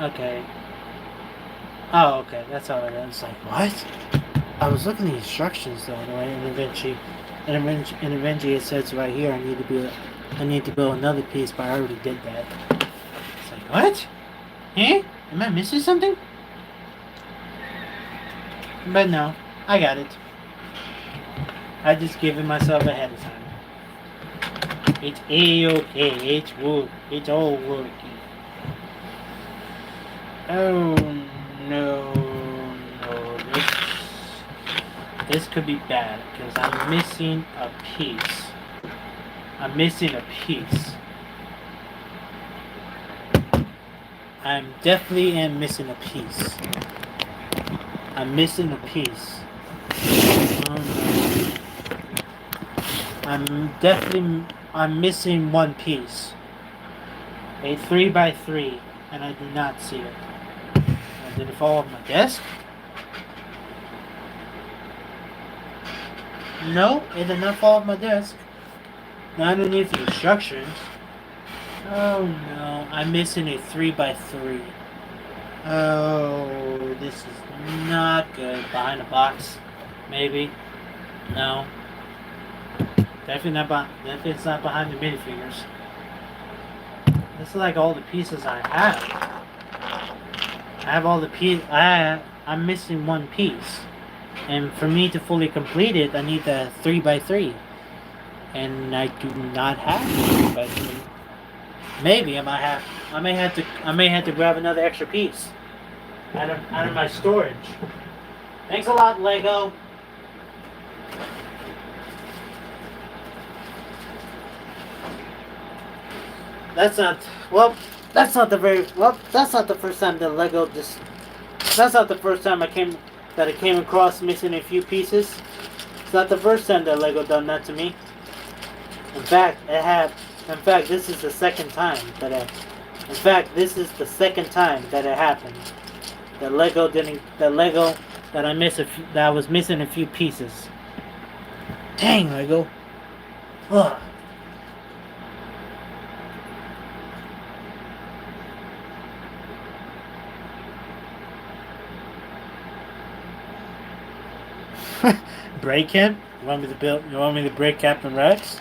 Okay. Oh, okay. That's how it is. Like, what? I was looking at the instructions though, and eventually it says right here I need to build another piece, but I already did that. It's like, what? Eh? Am I missing something? But no, I got it. I just given myself ahead of time. It's A-okay. It's all working. Oh no, this could be bad because I'm missing a piece. I'm missing a piece. I'm definitely am missing a piece. I'm missing a piece. Oh no. I'm missing one piece. A 3x3, and I do not see it. Did it fall off my desk? No, it did not fall off my desk. Not underneath the instructions. Oh no, I'm missing a 3x3. Oh, this is not good. Behind a box, maybe. No. Definitely it's not behind the minifigures. This is like all the pieces I have. I have all the pieces. I'm missing one piece, and for me to fully complete it, I need the 3x3, and I do not have the 3x3. Maybe I may have to grab another extra piece out of my storage. Thanks a lot, Lego. That's not the first time that Lego that's not the first time I came across missing a few pieces. It's not the first time that Lego done that to me. In fact, this is the second time that it happened. That Lego didn't. That I was missing a few pieces. Dang, Lego. Ugh. Break him? You want me to break Captain Rex?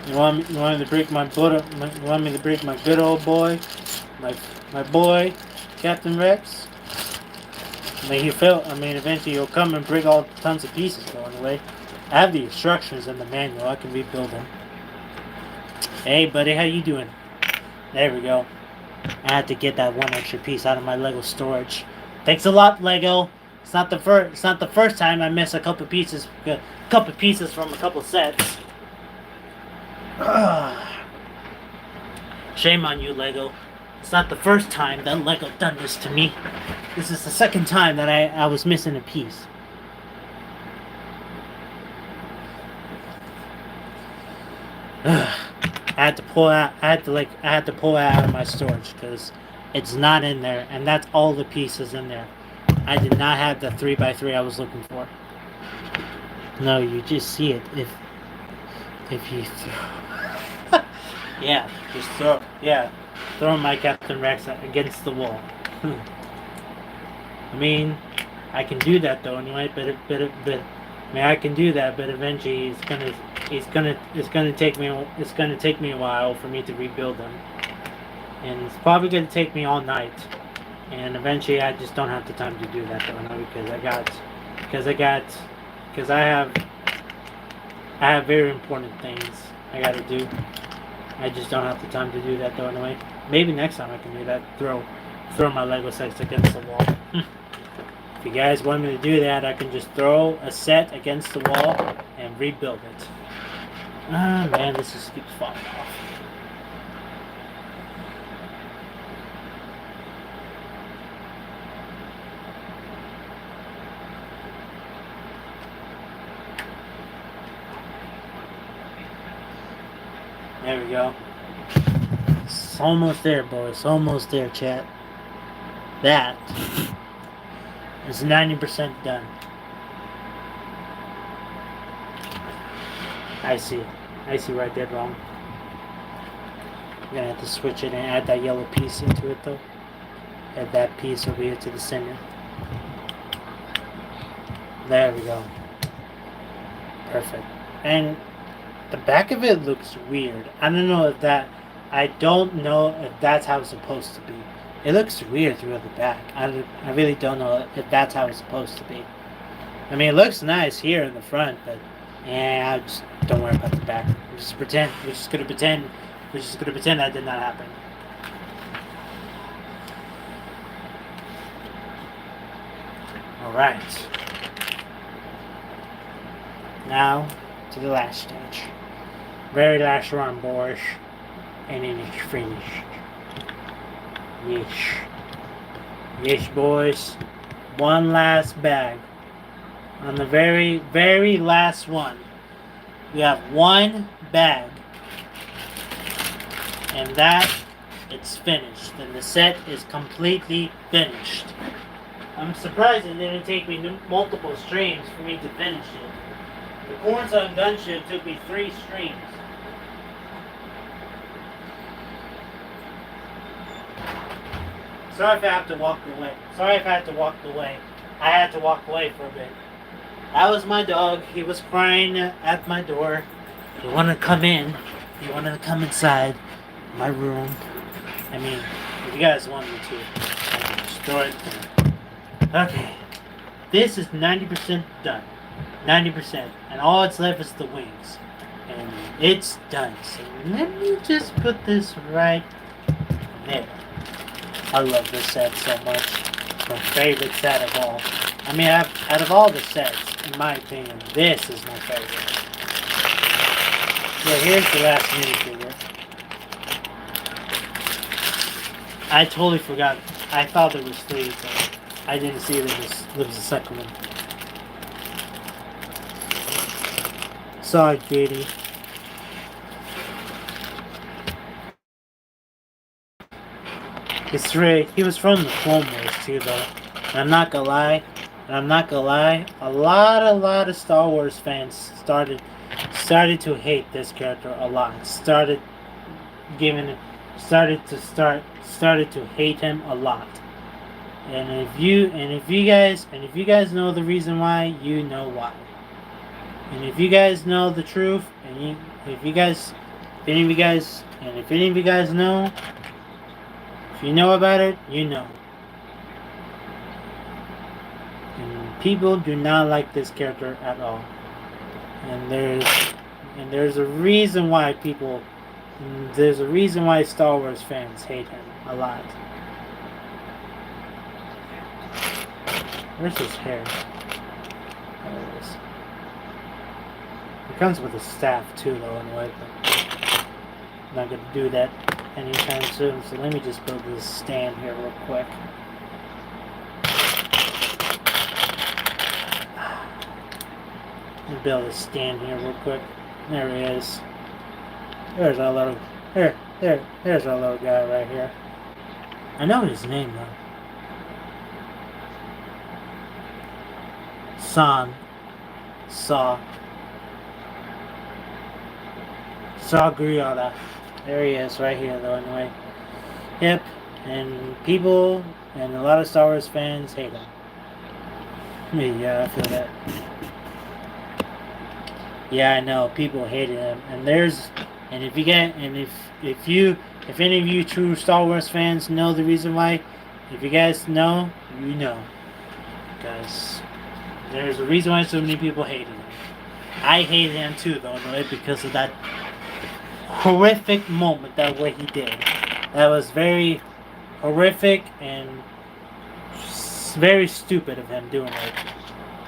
You want me to break you want me to break my good old boy? My boy, Captain Rex? Eventually he'll come and break all tons of pieces going away. I have the instructions in the manual. I can rebuild them. Hey, buddy, how you doing? There we go. I had to get that one extra piece out of my Lego storage. Thanks a lot, Lego. It's not the first time I miss a couple pieces from a couple sets. Shame on you, Lego. It's not the first time that Lego done this to me. This is the second time that I was missing a piece. I had to pull it out of my storage because it's not in there, and that's all the pieces in there. I did not have the 3x3 I was looking for. No, you just see it if you throw. Yeah, just throw my Captain Rex against the wall. I mean, I can do that though anyway, I can do that, but eventually it's gonna take me a while for me to rebuild them, and it's probably gonna take me all night, and eventually I just don't have the time to do that though now because I have very important things I gotta do. I just don't have the time to do that though anyway. Maybe next time I can do that. Throw my Lego sets against the wall. If you guys want me to do that, I can just throw a set against the wall and rebuild it. Ah, man, this just keeps falling off. There we go. It's almost there, boys. Almost there, chat. That is 90% done. I see where I did wrong. I'm gonna have to switch it and add that yellow piece into it though. Add that piece over here to the center. There we go. Perfect. And the back of it looks weird. I don't know if that's how it's supposed to be. It looks weird through the back. I really don't know if that's how it's supposed to be. I mean, it looks nice here in the front, but I just don't worry about the back. We're just gonna pretend that did not happen. All right. Now to the last stage. Very last run, boys. And then it's finished. Yes. Yes, boys. One last bag. On the very, very last one, we have one bag. And that, it's finished. And the set is completely finished. I'm surprised it didn't take me multiple streams for me to finish it. The Cornsong gunship took me 3 streams. Sorry if I have to walk away. I had to walk away for a bit. That was my dog. He was crying at my door. He wanted to come in. He wanted to come inside my room. I mean, if you guys want me to, I can just throw it there. Okay. This is 90% done. 90%. And all that's left is the wings. And it's done. So let me just put this right there. I love this set so much. It's my favorite set of all. I mean, out of all the sets, in my opinion, this is my favorite. Yeah, here's the last minifigure. I totally forgot. I thought there was 3. So I didn't see there was a second one. Sorry, JD. It's right. He was from the Clone Wars too, though. And I'm not gonna lie. A lot of Star Wars fans started to hate this character a lot. Started to hate him a lot. And if you guys know the reason why, you know why. And if you guys know the truth, if any of you guys know, if you know about it, you know. And people do not like this character at all. And there's a reason why Star Wars fans hate him a lot. Where's his hair? There it is. It comes with a staff too, though, anyway. But I'm not gonna do that anytime soon. So let me just build this stand here real quick. Let me build a stand here real quick. There he is. There's our little there's our little guy right here. I know his name though. Saw Griota. There he is, right here though, anyway. Yep, and people and a lot of Star Wars fans hate him. Yeah, I feel that. Yeah, I know, people hated him. And if any of you true Star Wars fans know the reason why, if you guys know, you know. Because there's a reason why so many people hated him. I hated him too, though, because of that horrific moment, that what he did. That was very horrific and very stupid of him doing it.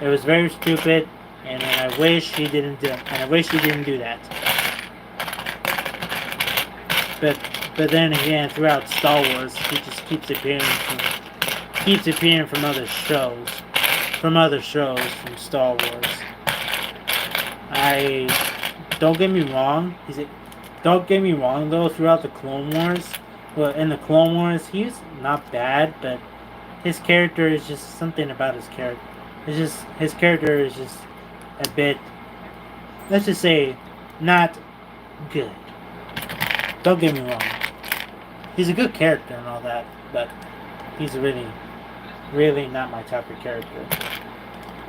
It was very stupid, and I wish he didn't do it. And I wish he didn't do that. But then again, throughout Star Wars, he just keeps appearing from other shows. From Star Wars. Don't get me wrong though, throughout the Clone Wars, well, in the Clone Wars, he's not bad, but his character is just something about his character. His character is just a bit, let's just say, not good. Don't get me wrong. He's a good character and all that, but he's really, really not my type of character.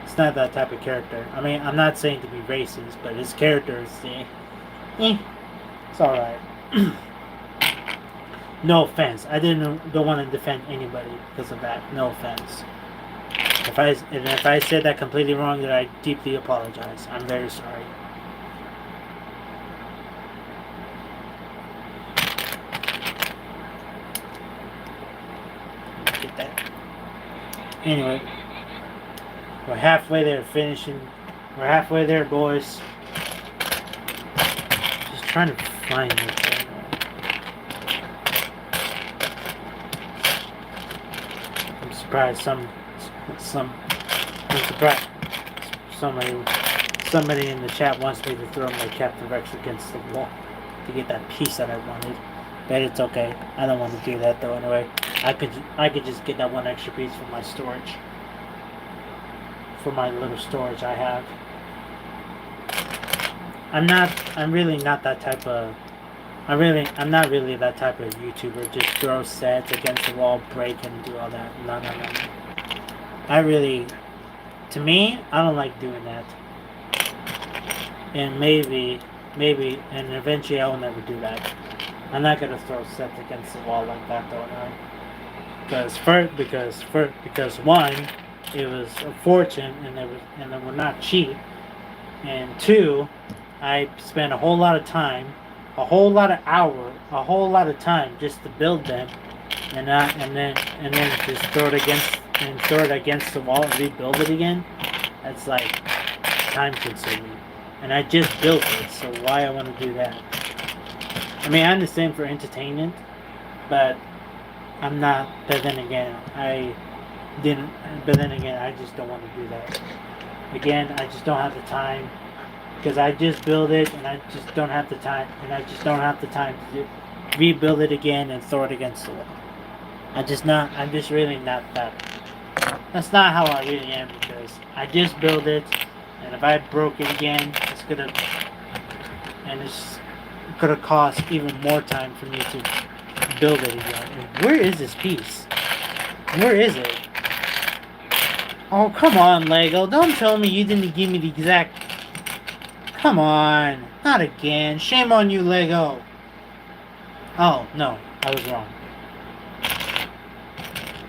It's not that type of character. I mean, I'm not saying to be racist, but his character is, it's alright. No offense. I don't want to defend anybody because of that. No offense. If I said that completely wrong, then I deeply apologize. I'm very sorry. Get that. Anyway, we're halfway there, finishing. We're halfway there, boys. Just trying to find it. I'm surprised I'm surprised somebody in the chat wants me to throw my Captain Rex against the wall to get that piece that I wanted. But it's okay. I don't want to do that though anyway. I could just get that one extra piece for my storage. For my little storage I have. I'm not really that type of YouTuber. Just throw sets against the wall, break and do all that. No. To me, I don't like doing that. And maybe, and eventually I will never do that. I'm not gonna throw sets against the wall like that though, no. Because one, it was a fortune, and they were not cheap. And two, I spent a whole lot of time, a whole lot of time just to build them, and then just throw it against the wall and rebuild it again. That's like time consuming. And I just built it, so why I want to do that? I mean, I understand for entertainment, but I'm not. But then again, Then, but then again, I just don't want to do that. Again, I just don't have the time because I just build it and I just don't have the time, and I just don't have the time to rebuild it again and throw it against the wall. I'm just really not that. That's not how I really am because I just build it, and if I broke it again, it's gonna cost even more time for me to build it again. And where is this piece? Where is it? Oh, come on, Lego. Don't tell me you didn't give me the exact... Come on. Not again. Shame on you, Lego. Oh, no. I was wrong.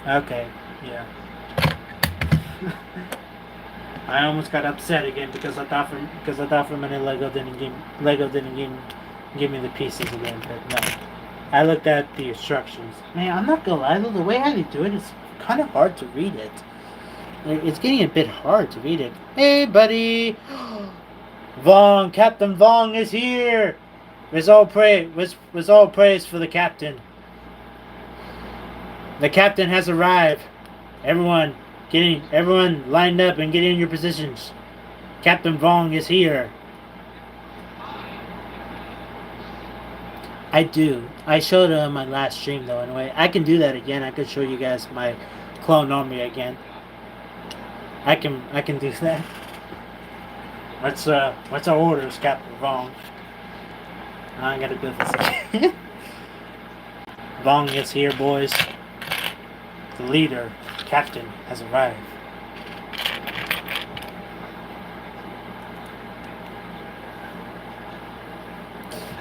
Okay. Yeah. I almost got upset again because I thought for a minute Lego didn't give me the pieces again, but no. I looked at the instructions. Man, I'm not gonna lie though, the way how they do it is kind of hard to read it. It's getting a bit hard to read it. Hey, buddy! Vong! Captain Vong is here! Was all praise for the captain. The captain has arrived. Everyone lined up and get in your positions. Captain Vong is here. I do. I showed it on my last stream though anyway. I can do that again. I could show you guys my clone army again. I can do that. What's our orders, Captain Vong? I gotta do this again. Vong is here, boys. The leader, Captain, has arrived.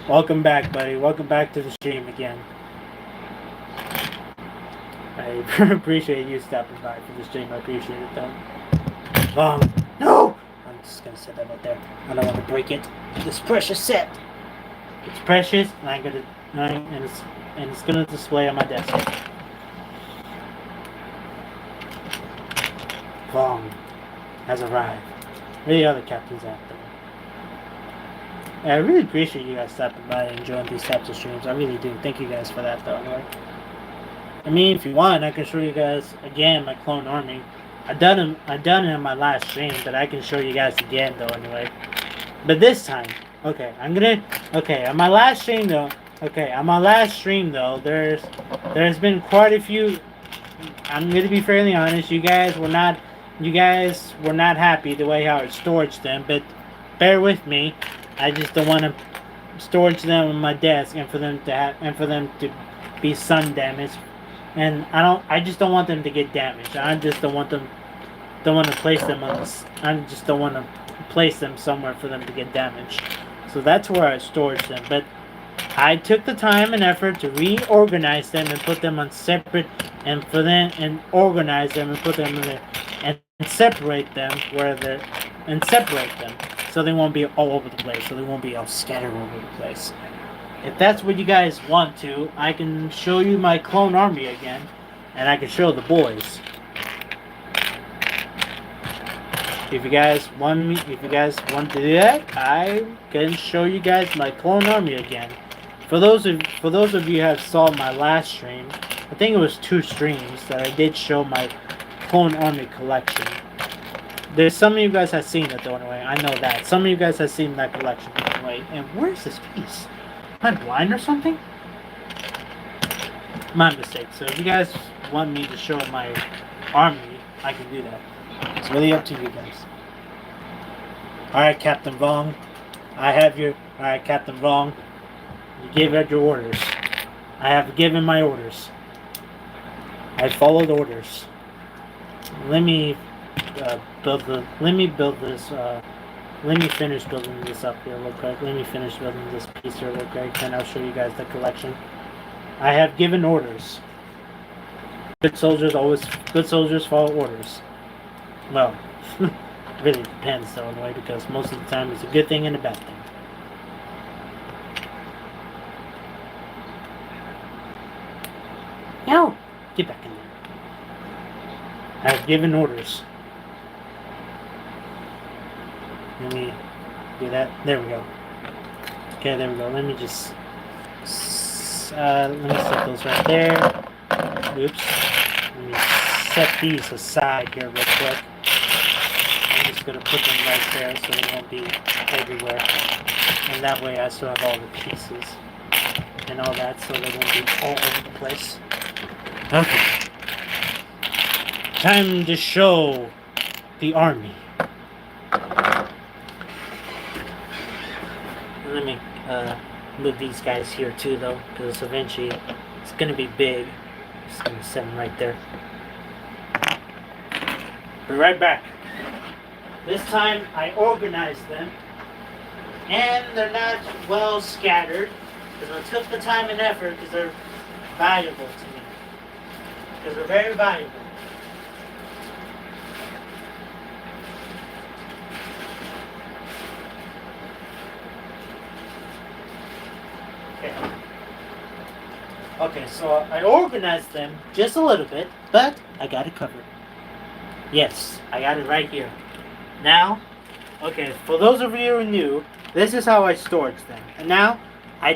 Welcome back, buddy. Welcome back to the stream again. I appreciate you stopping by for the stream. I appreciate it, though. Vong, no! I'm just gonna set that right there. I don't want to break it. This precious set. It's precious, and it's gonna display on my desk. Vong has arrived. Where the other captains at, though? I really appreciate you guys stopping by and enjoying these types of streams. I really do. Thank you guys for that, though. Anyway. I mean, if you want, I can show you guys again my clone army. I done it in my last stream, but I can show you guys again, though. Anyway, but this time, okay, on my last stream though. There's been quite a few. I'm gonna be fairly honest. You guys were not happy the way how it storage them, but bear with me. I just don't want to storage them on my desk and for them to be sun damaged, and I just don't want them to get damaged. I just don't want to place them I just don't want to place them somewhere for them to get damaged. So that's where I storage them. But I took the time and effort to reorganize them and put them on separate, and organize them and put them in there and separate them so they won't be all over the place, so they won't be all scattered over the place. If that's what you guys want to, I can show you my clone army again, and I can show the boys. If you guys want to do that, I can show you guys my clone army again. For those of you who have saw my last stream, I think it was 2 streams that I did show my clone army collection. There's some of you guys have seen it though anyway. I know that. Some of you guys have seen that collection anyway. And where's this piece? Am I blind or something? My mistake. So if you guys want me to show my army, I can do that. It's really up to you guys. Alright, Captain Vong. Alright, Captain Vong. You gave out your orders. I have given my orders. I followed orders. Let me finish building this up here real quick. Let me finish building this piece here real quick, and I'll show you guys the collection. I have given orders. Good soldiers follow orders. Well, really depends though in a way, because most of the time it's a good thing and a bad thing. No! Get back in there. I have given orders. Let me do that. There we go. Okay, there we go. Let me just let me set those right there. Oops. Let me set these aside here real quick. I'm just gonna put them right there so they won't be everywhere. And that way I still have all the pieces and all that so they won't be all over the place. Okay. Time to show the army. Let me move these guys here too though, because eventually it's gonna be big. Just gonna set them right there. Be right back. This time I organized them, and they're not well scattered because I took the time and effort because they're valuable to me. Because they're very valuable. Okay, so I organized them just a little bit, but I got it covered. Yes, I got it right here. Now, okay, for those of you who are new, this is how I stored them. And now, I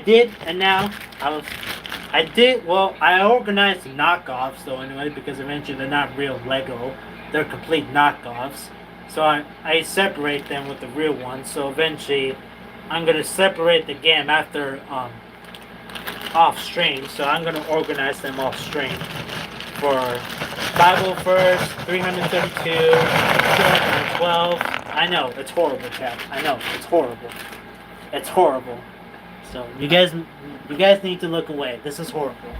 organized the knockoffs though anyway, because eventually they're not real Lego. They're complete knockoffs. So I separate them with the real ones. So eventually, I'm going to separate the game after, off stream, so I'm gonna organize them off stream for Bible first, 332, 212. I know it's horrible, chat. I know it's horrible. It's horrible. So you guys need to look away. This is horrible.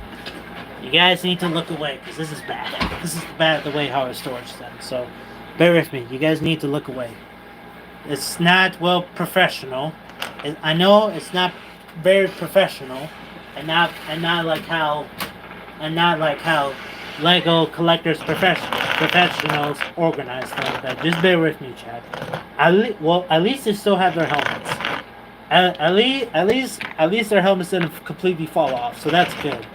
You guys need to look away because this is bad. This is bad the way how I storage them. So bear with me. You guys need to look away. It's not professional. I know it's not very professional. And not like how Lego collectors professionals organize them. But just bear with me, Chad. At least they still have their helmets. At least their helmets didn't completely fall off, so that's good.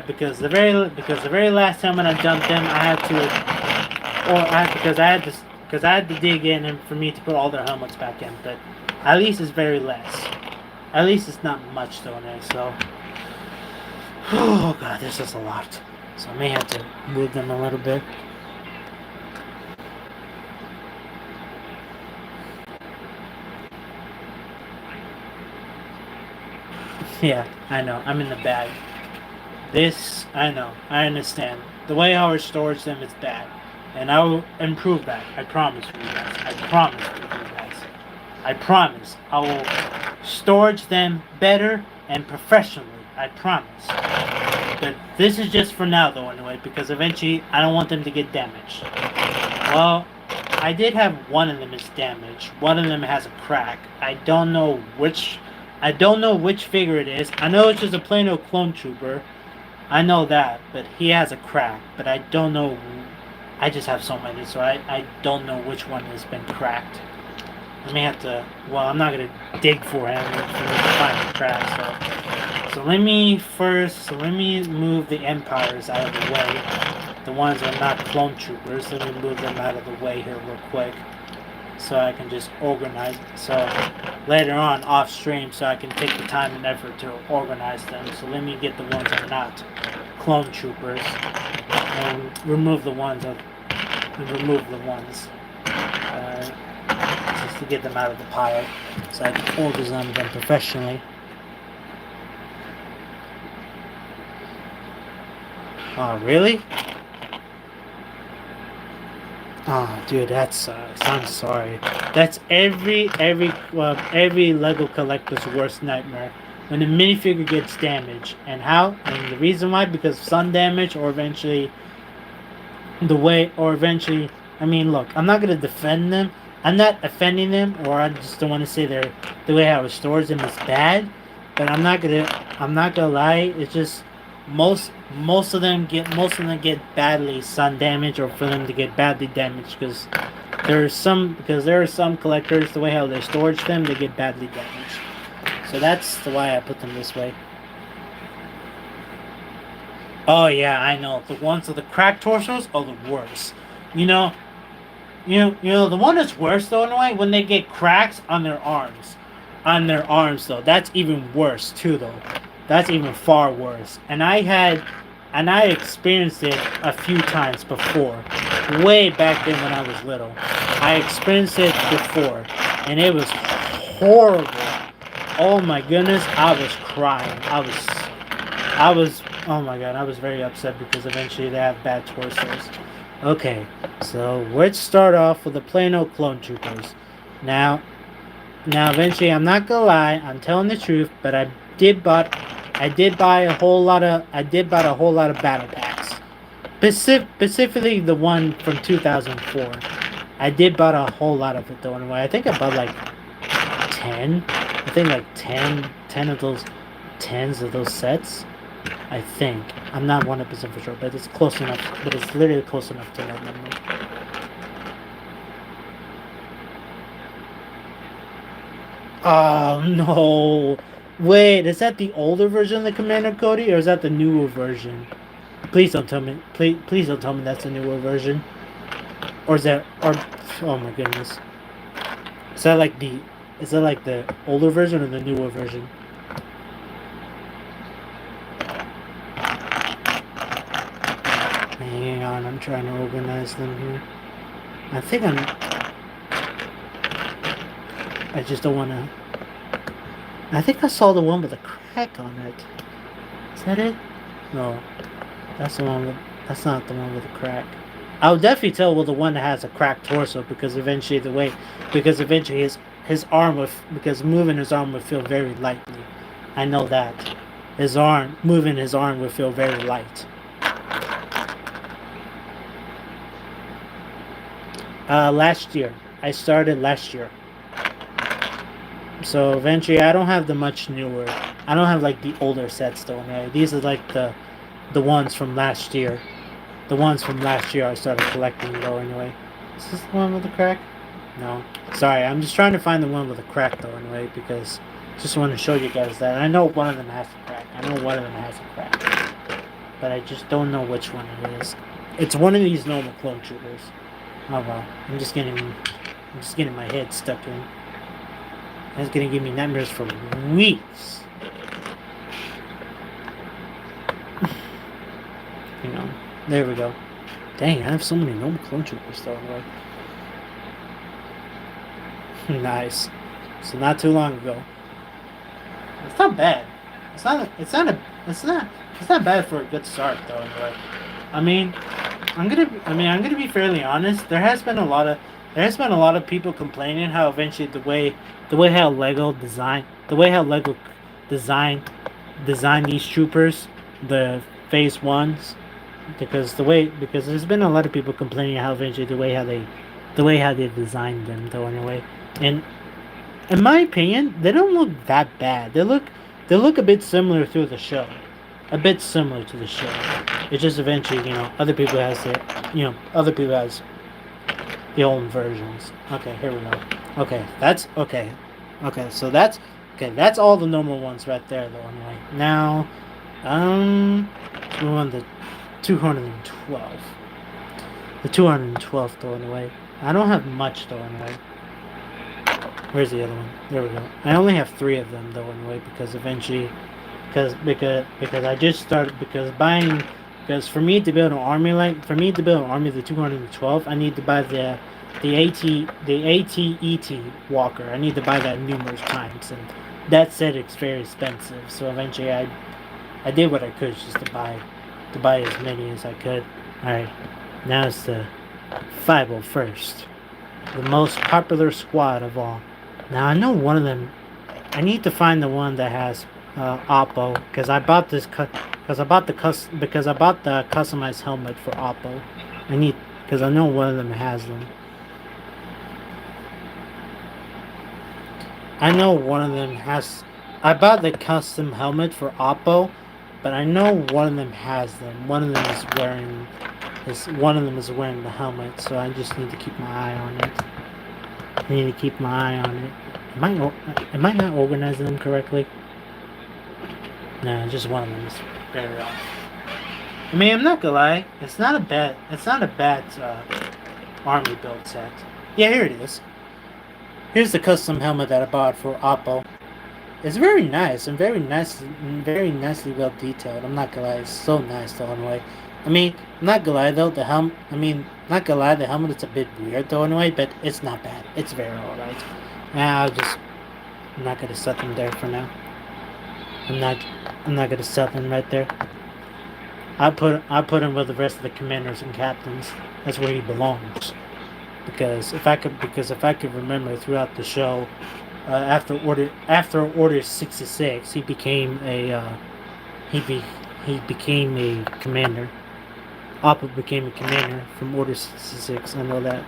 Because the very last helmet I jumped in, I had to dig in and for me to put all their helmets back in. But at least it's very less. At least it's not much though in there, so. Oh god, this is a lot. So I may have to move them a little bit. Yeah, I know. I'm in the bag. This, I know. I understand. The way Howard stores them is bad. And I will improve that. I promise you guys. I promise you guys. I promise. I will storage them better and professionally. I promise. But this is just for now though anyway, because eventually I don't want them to get damaged. Well, I did have one of them is damaged. One of them has a crack. I don't know which figure it is. I know it's just a plain old clone trooper. I know that, but he has a crack. But I don't know. I just have so many, so I don't know which one has been cracked. I may have to. Well, I'm not gonna dig for him to find the crack. So let me move the Empires out of the way. The ones that are not clone troopers. Let me move them out of the way here real quick, so I can just organize. So later on off stream, so I can take the time and effort to organize them. So let me get the ones that are not clone troopers and remove the ones just to get them out of the pile, so I can organize them professionally. Oh, really? Oh, dude, that sucks. I'm sorry. That's every Lego collector's worst nightmare. When the minifigure gets damaged. And how? And the reason why? Because of sun damage or eventually I mean, look, I'm not going to defend them. I'm not offending them, or I just don't want to say the way how it stores them is bad. But I'm not gonna lie. It's just most of them get badly sun damage, or for them to get badly damaged, because there are some collectors, the way how they storage them, they get badly damaged. So that's the why I put them this way. Oh yeah, I know. The ones with the cracked torsos are the worst. You know, the one that's worse though, in a way, when they get cracks on their arms. On their arms though, that's even worse too though. That's even far worse. And I had and I experienced it a few times before, way back then when I was little. I experienced it before, and it was horrible. Oh my goodness, I was crying. Oh my god, I was very upset because eventually they have bad torsos. Okay, so let's start off with the plain old clone troopers. Now, eventually, I'm not gonna lie, I'm telling the truth, but I did buy a whole lot of battle packs. Specifically the one from 2004. I did buy a whole lot of it though. Anyway, I think I bought like 10. I think like 10 of those, tens of those sets. I think. I'm not 100% for sure, but it's close enough. But it's literally close enough to that number. Oh no! Wait, is that the older version of the Commander Cody, or is that the newer version? Please don't tell me. Please don't tell me that's the newer version. Or is that? Or oh my goodness! Is that like the? Is that like the older version or the newer version? Hang on, I'm trying to organize them here. I think I just don't want to. I think I saw the one with a crack on it. Is that it? No, that's the one with. That's not the one with a crack. I'll definitely tell with the one that has a cracked torso because eventually his arm would, because moving his arm would feel very lightly. I know that moving his arm would feel very light. Last year. I started last year. So eventually, I don't have the much newer. I don't have like the older sets though. Anyway. These are like the ones from last year. The ones from last year I started collecting though. Anyway, is this the one with the crack? No. Sorry, I'm just trying to find the one with the crack though. Anyway, because just want to show you guys that I know one of them has a crack. I know one of them has a crack, but I just don't know which one it is. It's one of these normal clone troopers. Oh well, I'm just getting my head stuck in. That's gonna give me nightmares for weeks. You know, there we go. Dang, I have so many normal clone troopers though. Like, nice. So not too long ago. It's not bad. It's not bad for a good start though. Anyway, I'm gonna be fairly honest. There has been a lot of people complaining how eventually the way how Lego design these troopers, the phase ones, because there's been a lot of people complaining how eventually the way how they designed them though anyway, and in my opinion they don't look that bad. They look a bit similar through the show. A bit similar to the show. It's just eventually, other people has the own versions. Okay, here we go. Okay, that's okay. Okay, so that's all the normal ones right there though anyway. Now, we're on the 212. The 212 though anyway. I don't have much though anyway. Where's the other one? There we go. I only have 3 of them though anyway because eventually because I just started because for me to build an army of the 212, I need to buy the AT-ET walker. I need to buy that numerous times, and that said, it's very expensive. So eventually, I did what I could just to buy as many as I could. All right, now it's the 501st, the most popular squad of all. Now I know one of them. I need to find the one that has Oppo because I bought the customized helmet for Oppo. Because I know one of them has them. I know one of them has. I bought the custom helmet for Oppo, but I know one of them has them. One of them is wearing the helmet, so I just need to keep my eye on it. Am I not organizing them correctly? No, just one of them is very off. I'm not gonna lie. It's not a bad army build set. Yeah, here it is. Here's the custom helmet that I bought for Oppo. It's very nice and very nicely well detailed. I'm not gonna lie, it's so nice the whole way. I mean, I'm not gonna lie though, the helmet. I mean, not gonna lie, the helmet is a bit weird though anyway, but it's not bad. It's very alright. Now I'm not gonna set them there for now. I'm not, I'm not gonna set them right there. I put him with the rest of the commanders and captains. That's where he belongs. Because if I could remember throughout the show, after Order 66, he became he became a commander. Appa became a commander from Order 66. I know that.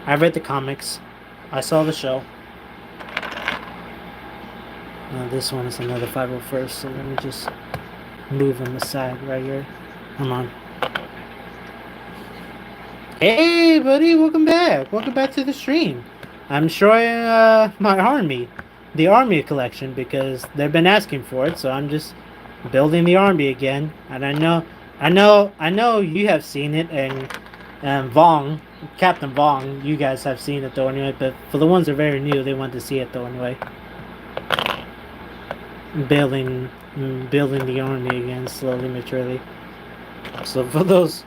I read the comics. I saw the show. Now this one is another 501st, so let me just move him aside right here. Come on. Hey, buddy, welcome back. Welcome back to the stream. I'm showing my army, the army collection, because they've been asking for it. So I'm just building the army again. And I know you have seen it, and Vong, Captain Vong, you guys have seen it though anyway. But for the ones that are very new, they want to see it though anyway. Building the army again, slowly, maturely. So for those.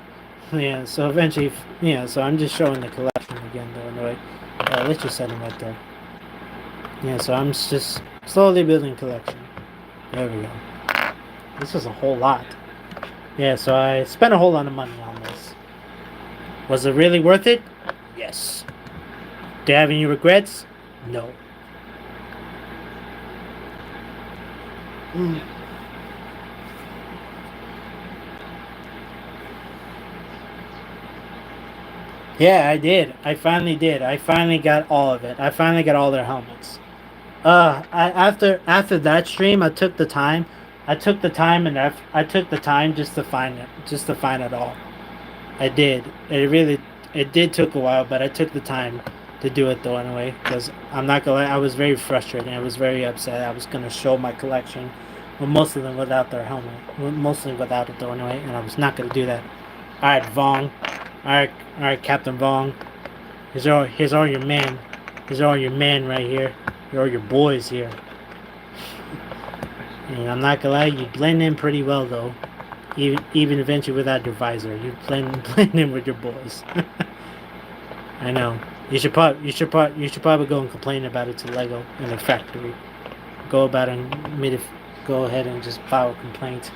Yeah, so eventually, yeah, so I'm just showing the collection again, though, anyway. Let's just set them right there. Yeah, so I'm just slowly building collection. There we go. This is a whole lot. Yeah, so I spent a whole lot of money on this. Was it really worth it? Yes. Do I have any regrets? No. Yeah, I did. I finally did. I finally got all of it. I finally got all their helmets. After that stream, I took the time. I took the time I took the time just to find it, all. I did. It did took a while, but I took the time to do it though anyway. Because I'm not gonna lie, I was very frustrated. I was very upset. I was gonna show my collection, but most of them without their helmet, mostly without it though anyway, and I was not gonna do that. All right, Vong. Alright, Captain Vong. Here's all your men. Here's all your men right here. Here are your boys here. And I'm not gonna lie, you blend in pretty well though. Even eventually without your visor, you blend in with your boys. I know. You should probably go and complain about it to Lego in the factory. Go about and go ahead and just file a complaint.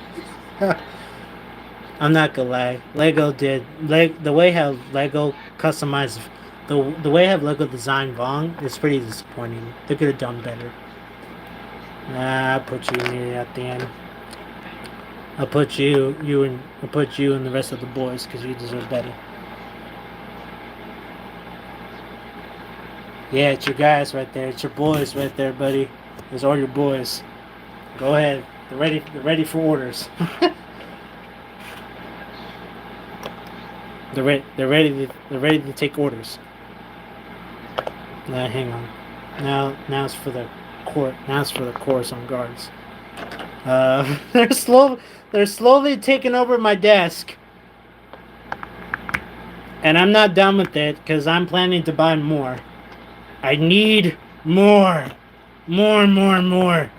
I'm not gonna lie. The way how Lego customized the way how Lego designed Vong is pretty disappointing. They could have done better. I'll put you near at the end. I'll put you and the rest of the boys because you deserve better. Yeah, it's your guys right there. It's your boys right there, buddy. Those are your boys. Go ahead. They're ready for orders. They're ready to take orders. Now hang on. Now it's for the court. Now it's for the Coruscant guards. They're slowly taking over my desk. And I'm not done with it because I'm planning to buy more. I need more. More.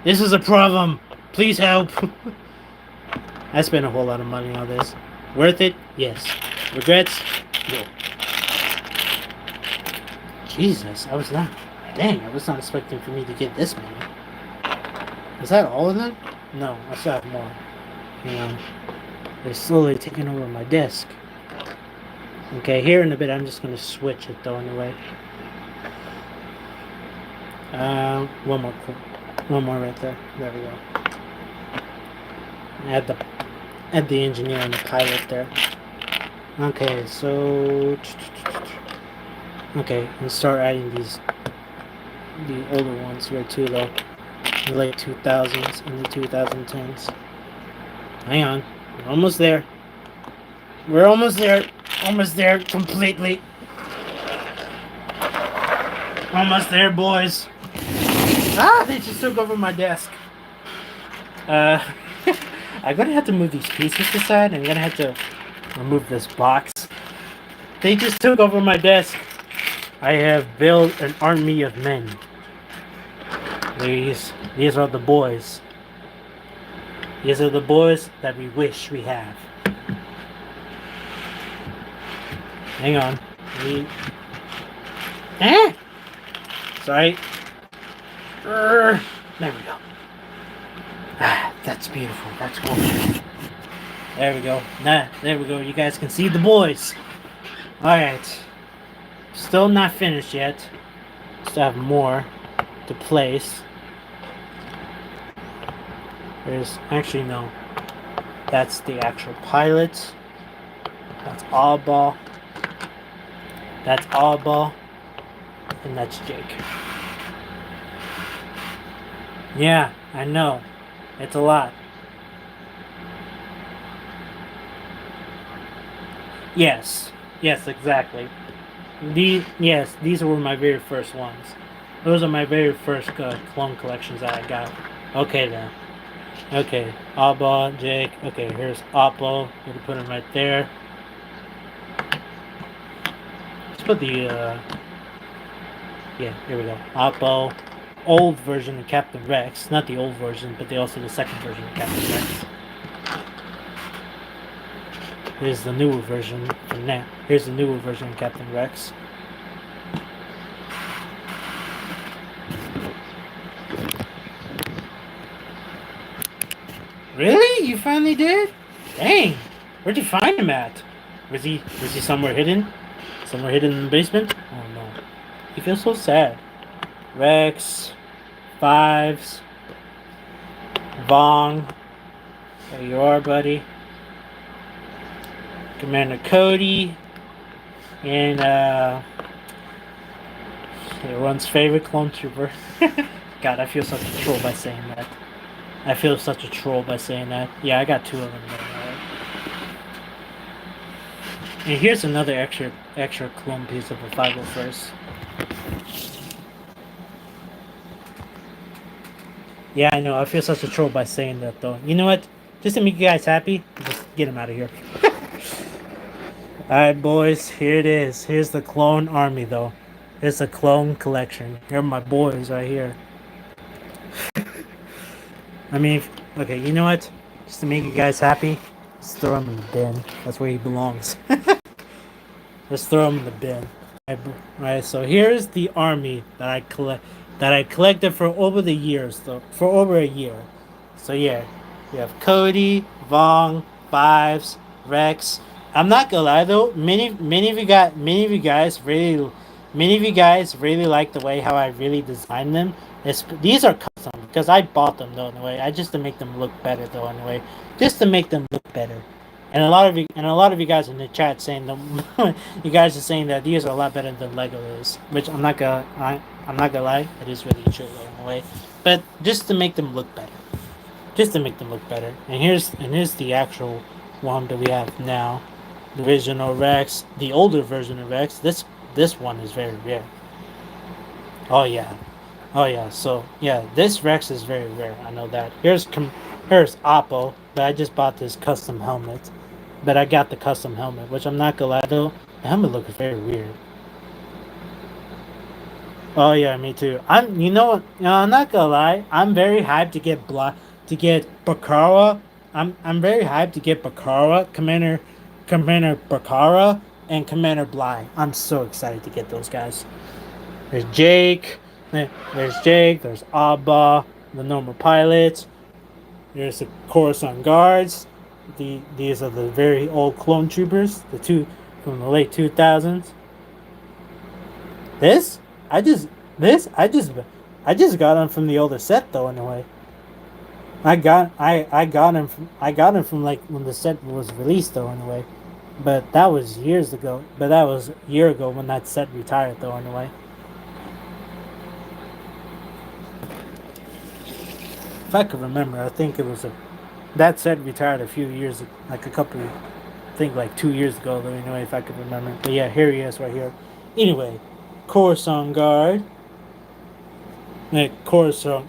This is a problem. Please help. I spent a whole lot of money on this. Worth it? Yes. Regrets? No. Jesus, I was not expecting for me to get this many. Is that all of them? No, I still have more. They're slowly taking over my desk. Okay, here in a bit I'm just gonna switch it though anyway. One more right there. There we go. Add the engineer and the pilot there. Okay, so and start adding the older ones here too though. The late 2000s and the 2010s. Hang on, we're almost there. We're almost there. Almost there completely. Almost there, boys. They just took over my desk. I'm gonna have to move these pieces aside. I'm gonna have to remove this box. They just took over my desk. I have built an army of men. These are the boys. These are the boys that we wish we have. Hang on. Sorry. There we go. That's beautiful. That's cool. There we go. There we go. You guys can see the boys. Alright. Still not finished yet. Still have more to place. There's actually no. That's the actual pilot. That's Oddball. That's Oddball. And that's Jake. Yeah, I know. It's a lot. Yes. Yes, exactly. These were my very first ones. Those are my very first clone collections that I got. Okay then. Okay, Oddball, Jake. Okay, here's Oppo. We can put him right there. Let's put the yeah, here we go. Oppo. Old version of Captain Rex. Not the old version, but also the second version of Captain Rex. Here's the newer version from that. Here's the newer version of Captain Rex. Really? You finally did? Dang! Where'd you find him at? Was he somewhere hidden? Somewhere hidden in the basement? Oh no. He feels so sad. Rex, Fives, Vong. There you are, buddy. Commander Cody, and everyone's favorite clone trooper. God, I feel such a troll by saying that. I feel such a troll by saying that. Yeah, I got two of them. And here's another extra clone piece of a 501st. Yeah, I know. I feel such a troll by saying that, though. You know what? Just to make you guys happy, just get him out of here. Alright, boys. Here it is. Here's the clone army, though. Here's the clone collection. Here are my boys right here. I mean, okay, you know what? Just to make you guys happy, let's throw him in the bin. That's where he belongs. Let's throw him in the bin. Alright, so here's the army that I collected for over the years, though. For over a year. So yeah, we have Cody, Vong, Fives, Rex. I'm not gonna lie though, many of you guys really like the way how I really designed them. These are custom because I bought them though in a way. I just to make them look better though in a way, just to make them look better. And a lot of you guys in the chat saying you guys are saying that these are a lot better than Lego is, which I'm not gonna lie, it is really true though in a way. But just to make them look better, And here's the actual one that we have now, the original Rex, the older version of Rex. This one is very rare. Oh yeah. So yeah, this Rex is very rare. I know that. Here's Oppo, but I just bought this custom helmet. But I got the custom helmet, which I'm not gonna lie though, the helmet looks very weird. Oh yeah, me too. You know what? I'm not gonna lie. I'm very hyped to get Bakara. I'm very hyped to get Bakara, Commander Bakara, and Commander Bly. I'm so excited to get those guys. There's Jake. There's Abba, the normal pilots. There's the Coruscant guards. These are the very old clone troopers, the two from the late 2000s. I just got them from the older set though in a way. I got him from like when the set was released though in a way. But that was years ago. But that was a year ago when that set retired though in a way. If I could remember, I think it was that set retired a few years, like I think like 2 years ago though anyway if I could remember. But yeah, here he is right here. Anyway, Coruscant guard. The Coruscant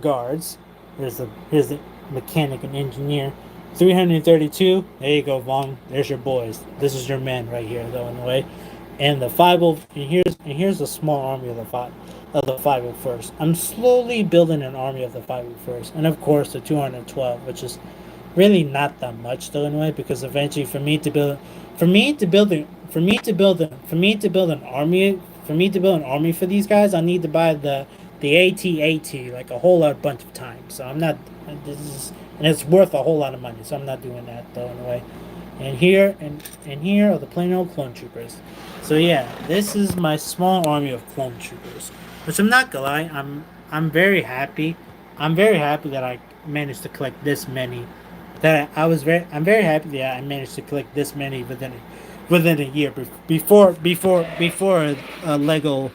guards. Here's the mechanic and engineer. 332. There you go, Vaughn. There's your boys. This is your man right here, though, in a way. And the 50. And here's a small army of of the 501st. I'm slowly building an army of the 501st, and of course the 212, which is really not that much though anyway, because eventually for me to build an army for these guys, I need to buy the AT-AT like a whole lot bunch of times. So I'm not this is and it's worth a whole lot of money, so I'm not doing that though anyway. And here are the plain old clone troopers. So yeah, this is my small army of clone troopers. Which I'm not gonna lie, I'm very happy. I'm very happy that I managed to collect this many. I'm very happy that I managed to collect this many within a year before Lego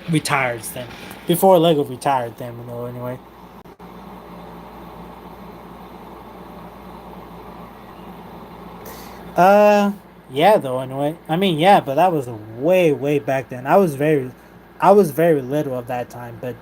retires them. Before Lego retired them, you know, anyway. Uh, yeah, though. Anyway, I mean, yeah, but that was way back then. I was very little of that time. But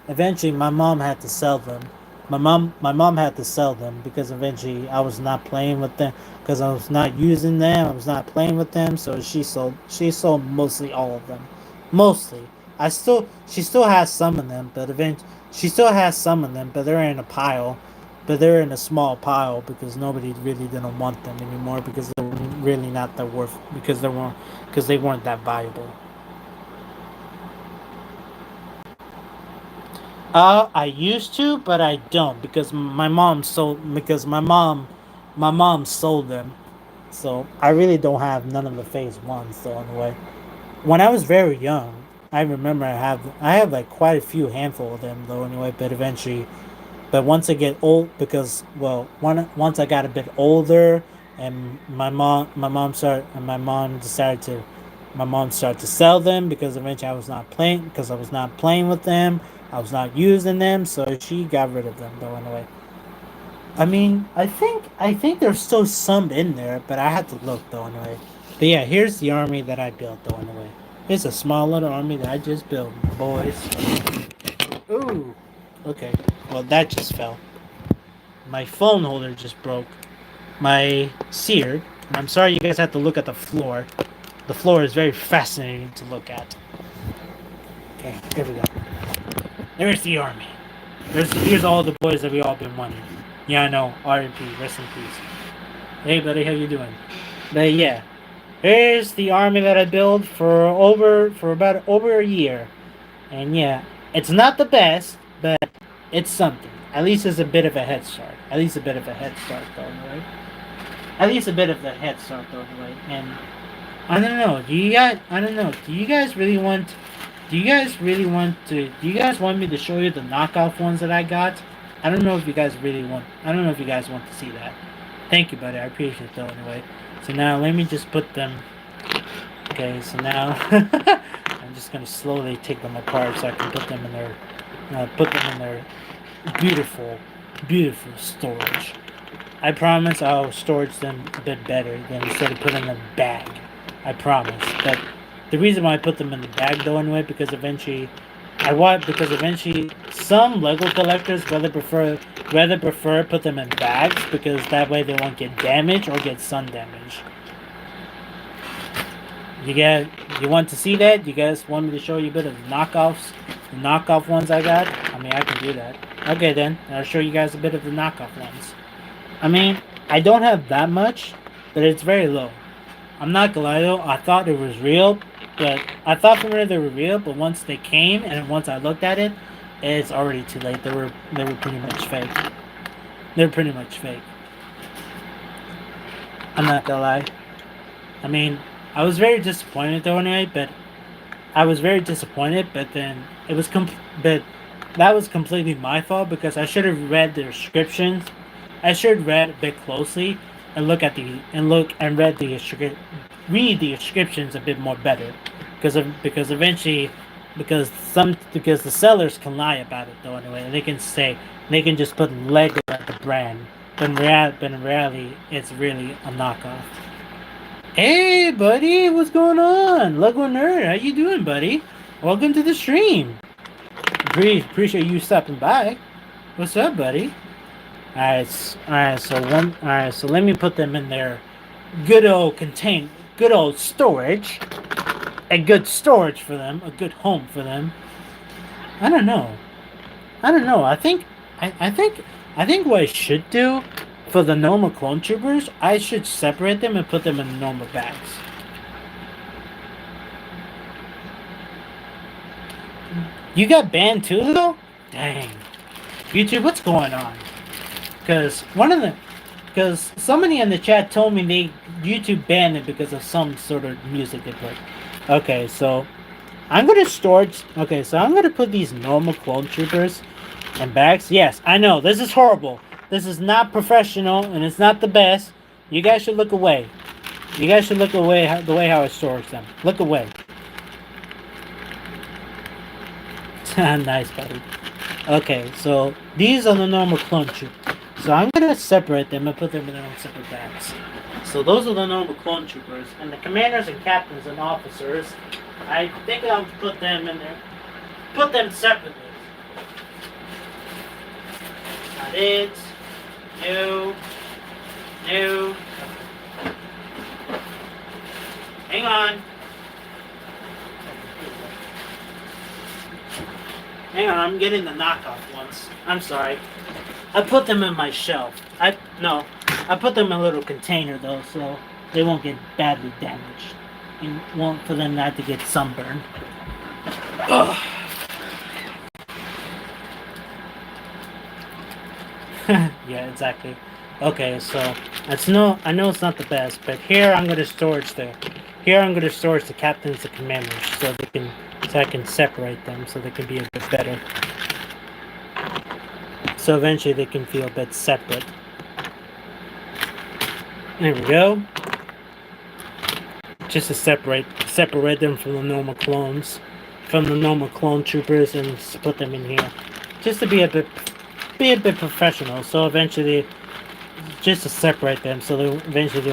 eventually, my mom had to sell them. My mom had to sell them because eventually I was not playing with them because I was not using them. I was not playing with them, so she sold mostly all of them, mostly. She still has some of them, but eventually she still has some of them, but they're in a pile but they're in a small pile because nobody really didn't want them anymore because they're really not that worth because they weren't that valuable. I used to, but I don't because my mom sold them. So I really don't have none of the phase ones. So anyway, when I was very young, I remember I have like quite a few handful of them though anyway. But once I get old, because once I got a bit older, and my mom started to sell them because eventually I was not playing with them, I was not using them, so she got rid of them though anyway. I mean, I think there's still some in there, but I had to look though anyway. But yeah, here's the army that I built though anyway. It's a small little army that I just built, boys. Ooh. Okay. Well, that just fell. My phone holder just broke. My seared. I'm sorry you guys have to look at the floor. The floor is very fascinating to look at. Okay, here we go. There's the army. Here's all the boys that we all been wanting. Yeah, I know. R.I.P. Rest in peace. Hey, buddy, how you doing? But yeah, here's the army that I built for about over a year. And yeah, it's not the best, but it's something. At least it's a bit of a head start. At least a bit of a head start, though, right? At least a bit of the head start, though, right? And I don't know. I don't know. Do you guys really want? Do you guys really want to? Do you guys want me to show you the knockoff ones that I got? I don't know if you guys really want. I don't know if you guys want to see that. Thank you, buddy. I appreciate it, though. Anyway, so now let me just put them. Okay, so now I'm just gonna slowly take them apart so I can put them in their beautiful, beautiful storage. I promise I'll storage them a bit better than instead of putting them in a bag. I promise. But the reason why I put them in the bag though anyway because eventually some Lego collectors rather prefer put them in bags because that way they won't get damaged or get sun damage. You want to see that? You guys want me to show you a bit of the knockoff ones I got? I mean I can do that. Okay then, I'll show you guys a bit of the knockoff ones. I mean, I don't have that much, but it's very low. I'm not gonna lie though, I thought it was real, but I thought from where they were real, but once they came and once I looked at it, it's already too late. They were pretty much fake. They're pretty much fake. I'm not gonna lie. I mean, I was very disappointed though anyway, but I was very disappointed, but then it was but that was completely my fault because I should have read the descriptions. I should have read a bit closely and read the descriptions a bit more better because eventually because the sellers can lie about it though anyway. They can just put Lego at the brand, but in reality it's really a knockoff. Hey, buddy, what's going on? Lego Nerd, how you doing, buddy? Welcome to the stream. Appreciate you stopping by. What's up, buddy? Alright, so let me put them in their good old storage. a good storage for them, a good home for them. I don't know. I don't know. I think what I should do for the normal clone troopers, I should separate them and put them in normal bags. You got banned too, though? Dang. YouTube, what's going on? Because somebody in the chat told me YouTube banned it because of some sort of music they put. Okay, so I'm gonna storage. Okay, so I'm gonna put these normal clone troopers in bags. Yes, I know this is horrible. This is not professional and it's not the best. You guys should look away. You guys should look away the way how I storage them. Look away. Nice, buddy. Okay, so these are the normal clone troopers. So I'm gonna separate them and put them in their own separate bags. So those are the normal clone troopers, and the commanders and captains and officers. I think I'll put them in there. Put them separately. Not it. No. No. Hang on. Hang on, I'm getting the knockoff ones. I'm sorry. I put them in my shelf. I put them in a little container though, so they won't get badly damaged. And won't for them not to get sunburned. Ugh. Yeah, exactly. Okay, so I know it's not the best, but here I'm gonna storage the captains and commanders so I can separate them so they can be a bit better. So eventually they can feel a bit separate. There we go. Just to separate them from the normal clones, from the normal clone troopers, and put them in here, just to be a bit professional. So eventually, just to separate them, so eventually they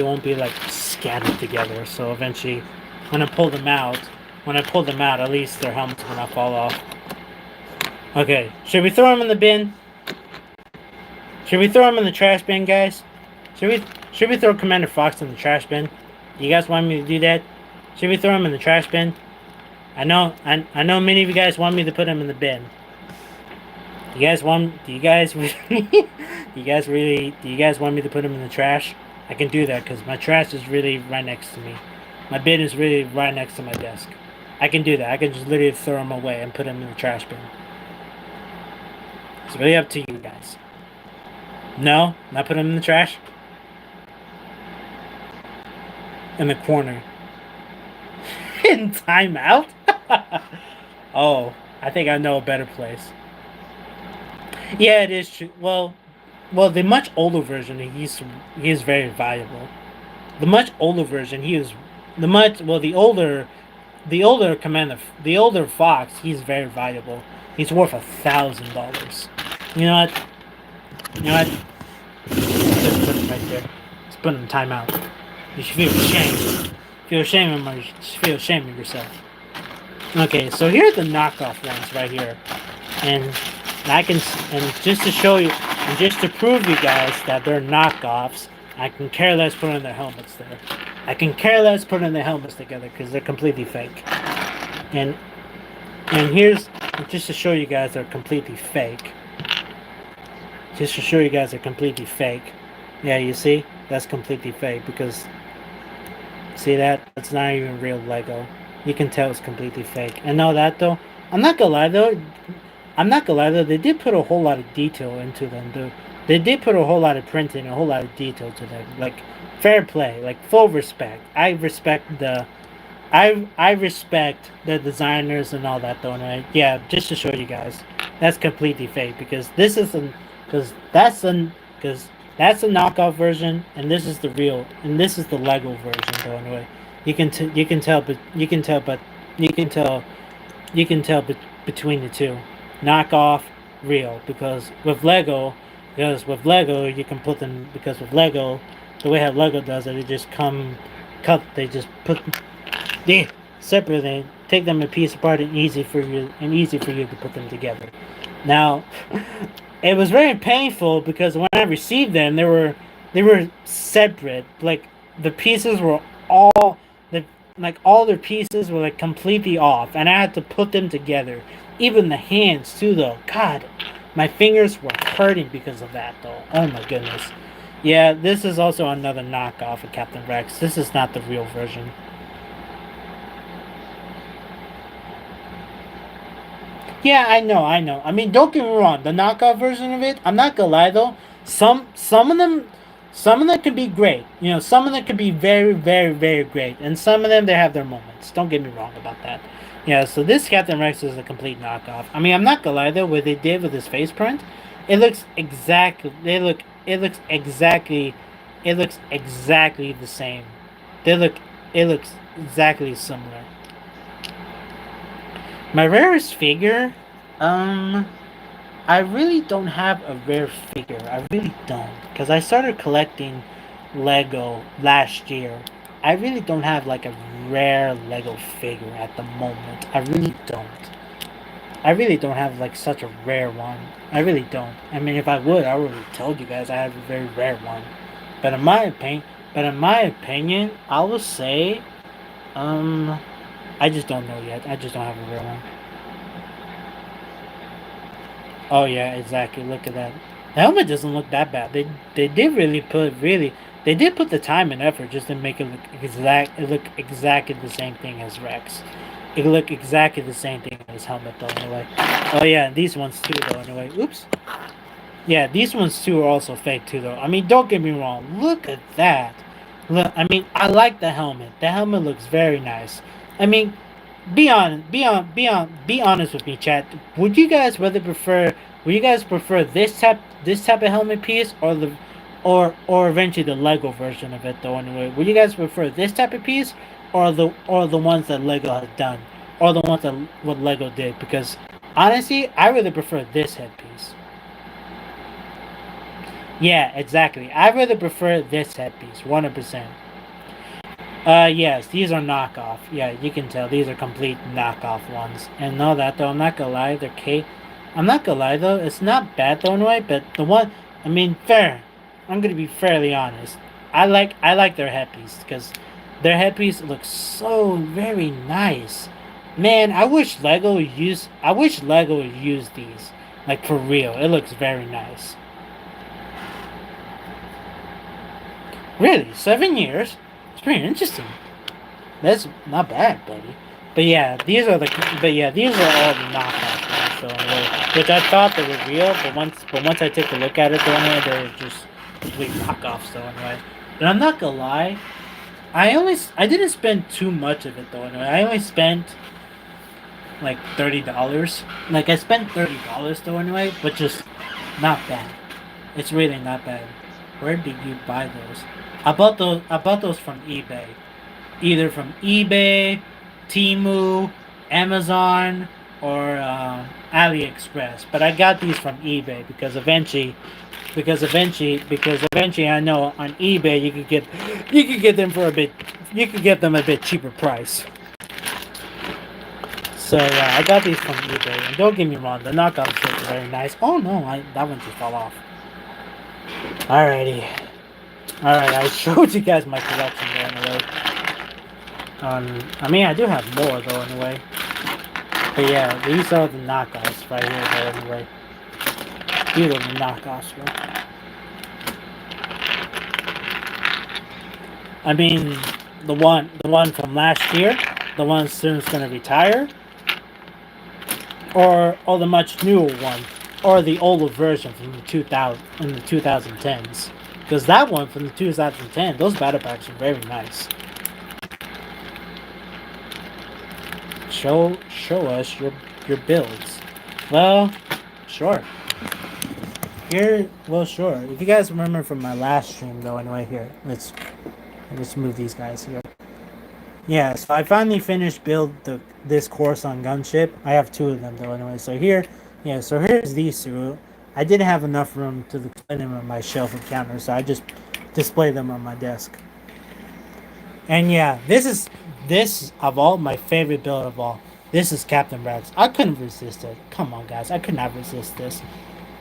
won't be like scattered together. So eventually, when I pull them out, at least their helmets will not fall off. Okay, should we throw them in the bin? Should we throw them in the trash bin, guys? Should we throw Commander Fox in the trash bin? You guys want me to do that? Should we throw him in the trash bin? I know many of you guys want me to put him in the bin. Do you guys want me to put him in the trash? I can do that because my trash is really right next to me. My bin is really right next to my desk. I can do that. I can just literally throw him away and put him in the trash bin. It's really up to you guys. No? Not put him in the trash? In the corner. In timeout? Oh, I think I know a better place. Yeah, it is true. Well, the much older version, he is very valuable. The much older version, the older commander, the older Fox, he's very valuable. He's worth $1,000. You know what? Just put him right there. Let's put him in timeout. You should feel ashamed. Feel ashamed of yourself. Okay, so here are the knockoff ones right here, and just to show you, and just to prove you guys that they're knockoffs, I can care less put in their helmets there. I can care less put in their helmets together because they're completely fake. And here's just to show you guys they're completely fake. Just to show you guys they're completely fake. Yeah, you see? That's completely fake because see that? That's not even real Lego. You can tell it's completely fake. And know that though? I'm not gonna lie though, they did put a whole lot of detail into them, dude. They did put a whole lot of printing, a whole lot of detail to them. Like, fair play, like full respect. I respect the designers and all that though, and yeah, just to show you guys. That's completely fake because that's a knockoff version, and this is the real, and this is the Lego version though. Anyway, you can tell between the two, knockoff, real. Because with Lego you can put them, because with Lego, the way how Lego does it, they just put separately, take them a piece apart, and easy for you to put them together. Now. It was very painful because when I received them, they were separate. Like the pieces were all like all their pieces were like completely off, and I had to put them together. Even the hands too, though. God, my fingers were hurting because of that, though. Oh my goodness. Yeah, this is also another knockoff of Captain Rex. This is not the real version. Yeah, I know, I know. I mean, don't get me wrong. The knockoff version of it, I'm not gonna lie though. Some of them can be great. You know, some of them can be very, very, very great, and some of them they have their moments. Don't get me wrong about that. Yeah, so this Captain Rex is a complete knockoff. I mean, I'm not gonna lie though. What they did with his face print, it looks exactly. They look. It looks exactly. It looks exactly the same. They look. It looks exactly similar. My rarest figure, um, I really don't have a rare figure. I really don't, because I started collecting Lego last year. I really don't have like a rare Lego figure at the moment. I really don't. I really don't have like such a rare one. I really don't. I mean, if I would, I would have told you guys I have a very rare one. But in my opinion, I will say, um, I just don't know yet. I just don't have a rare one. Oh yeah, exactly. Look at that. The helmet doesn't look that bad. They did really put really they did put the time and effort just to make it look exactly the same thing as Rex. It look exactly the same thing as helmet though anyway. Oh yeah, and these ones too though anyway. Oops. Yeah, these ones too are also fake too though. I mean, don't get me wrong. Look at that. Look, I mean, I like the helmet. The helmet looks very nice. I mean, be honest with me, chat. Would you guys rather prefer? Would you guys prefer this type of helmet piece, or the, or eventually the Lego version of it though? Anyway, would you guys prefer this type of piece, or the ones that Lego has done, or the ones that what Lego did? Because honestly, I really prefer this headpiece. Yeah, exactly. I rather prefer this headpiece, 100%. Yes, these are knockoff. Yeah, you can tell these are complete knockoff ones. And know that though, I'm not gonna lie, I'm not gonna lie though, it's not bad though in a way, but the one, I mean, fair. I'm gonna be fairly honest. I like their headpiece because their headpiece looks so very nice. Man, I wish Lego would use these. Like for real, it looks very nice. Really, 7 years? It's pretty interesting. That's not bad, buddy. But yeah, these are all the knockoffs ones, so anyway, which I thought they were real, but once I take a look at it, though, anyway, they're just complete knockoffs, though, anyway. And I'm not gonna lie, I didn't spend too much of it, though, anyway. I only spent like $30. Like I spent $30 though, anyway, but just not bad. It's really not bad. Where did you buy those? I bought those from eBay. Either from eBay, Temu, Amazon, or AliExpress. But I got these from eBay because eventually I know on eBay you could get them for a bit you could get them a bit cheaper price. So yeah, I got these from eBay, and don't get me wrong, the knockoff shirts are very nice. Oh no, that one just fell off. Alrighty, all right, I showed you guys my collection there anyway. I mean, I do have more though anyway. But yeah, these are the knockoffs right here though anyway. These are the knockoffs, bro. I mean, the one from last year, the one soon's gonna retire, or the much newer one, or the older version from the 2000 in the 2010s. Because that one from the 2010, those battle packs are very nice. Show us your builds. Well, sure. Sure. If you guys remember from my last stream though, anyway, here, let's move these guys here. Yeah, so I finally finished this course on gunship. I have two of them though anyway. So here, yeah, so here's these two. I didn't have enough room to display them on my shelf of counters, so I just display them on my desk. And yeah, this of all my favorite build of all. This is Captain Rex. I couldn't resist it. Come on, guys, I could not resist this.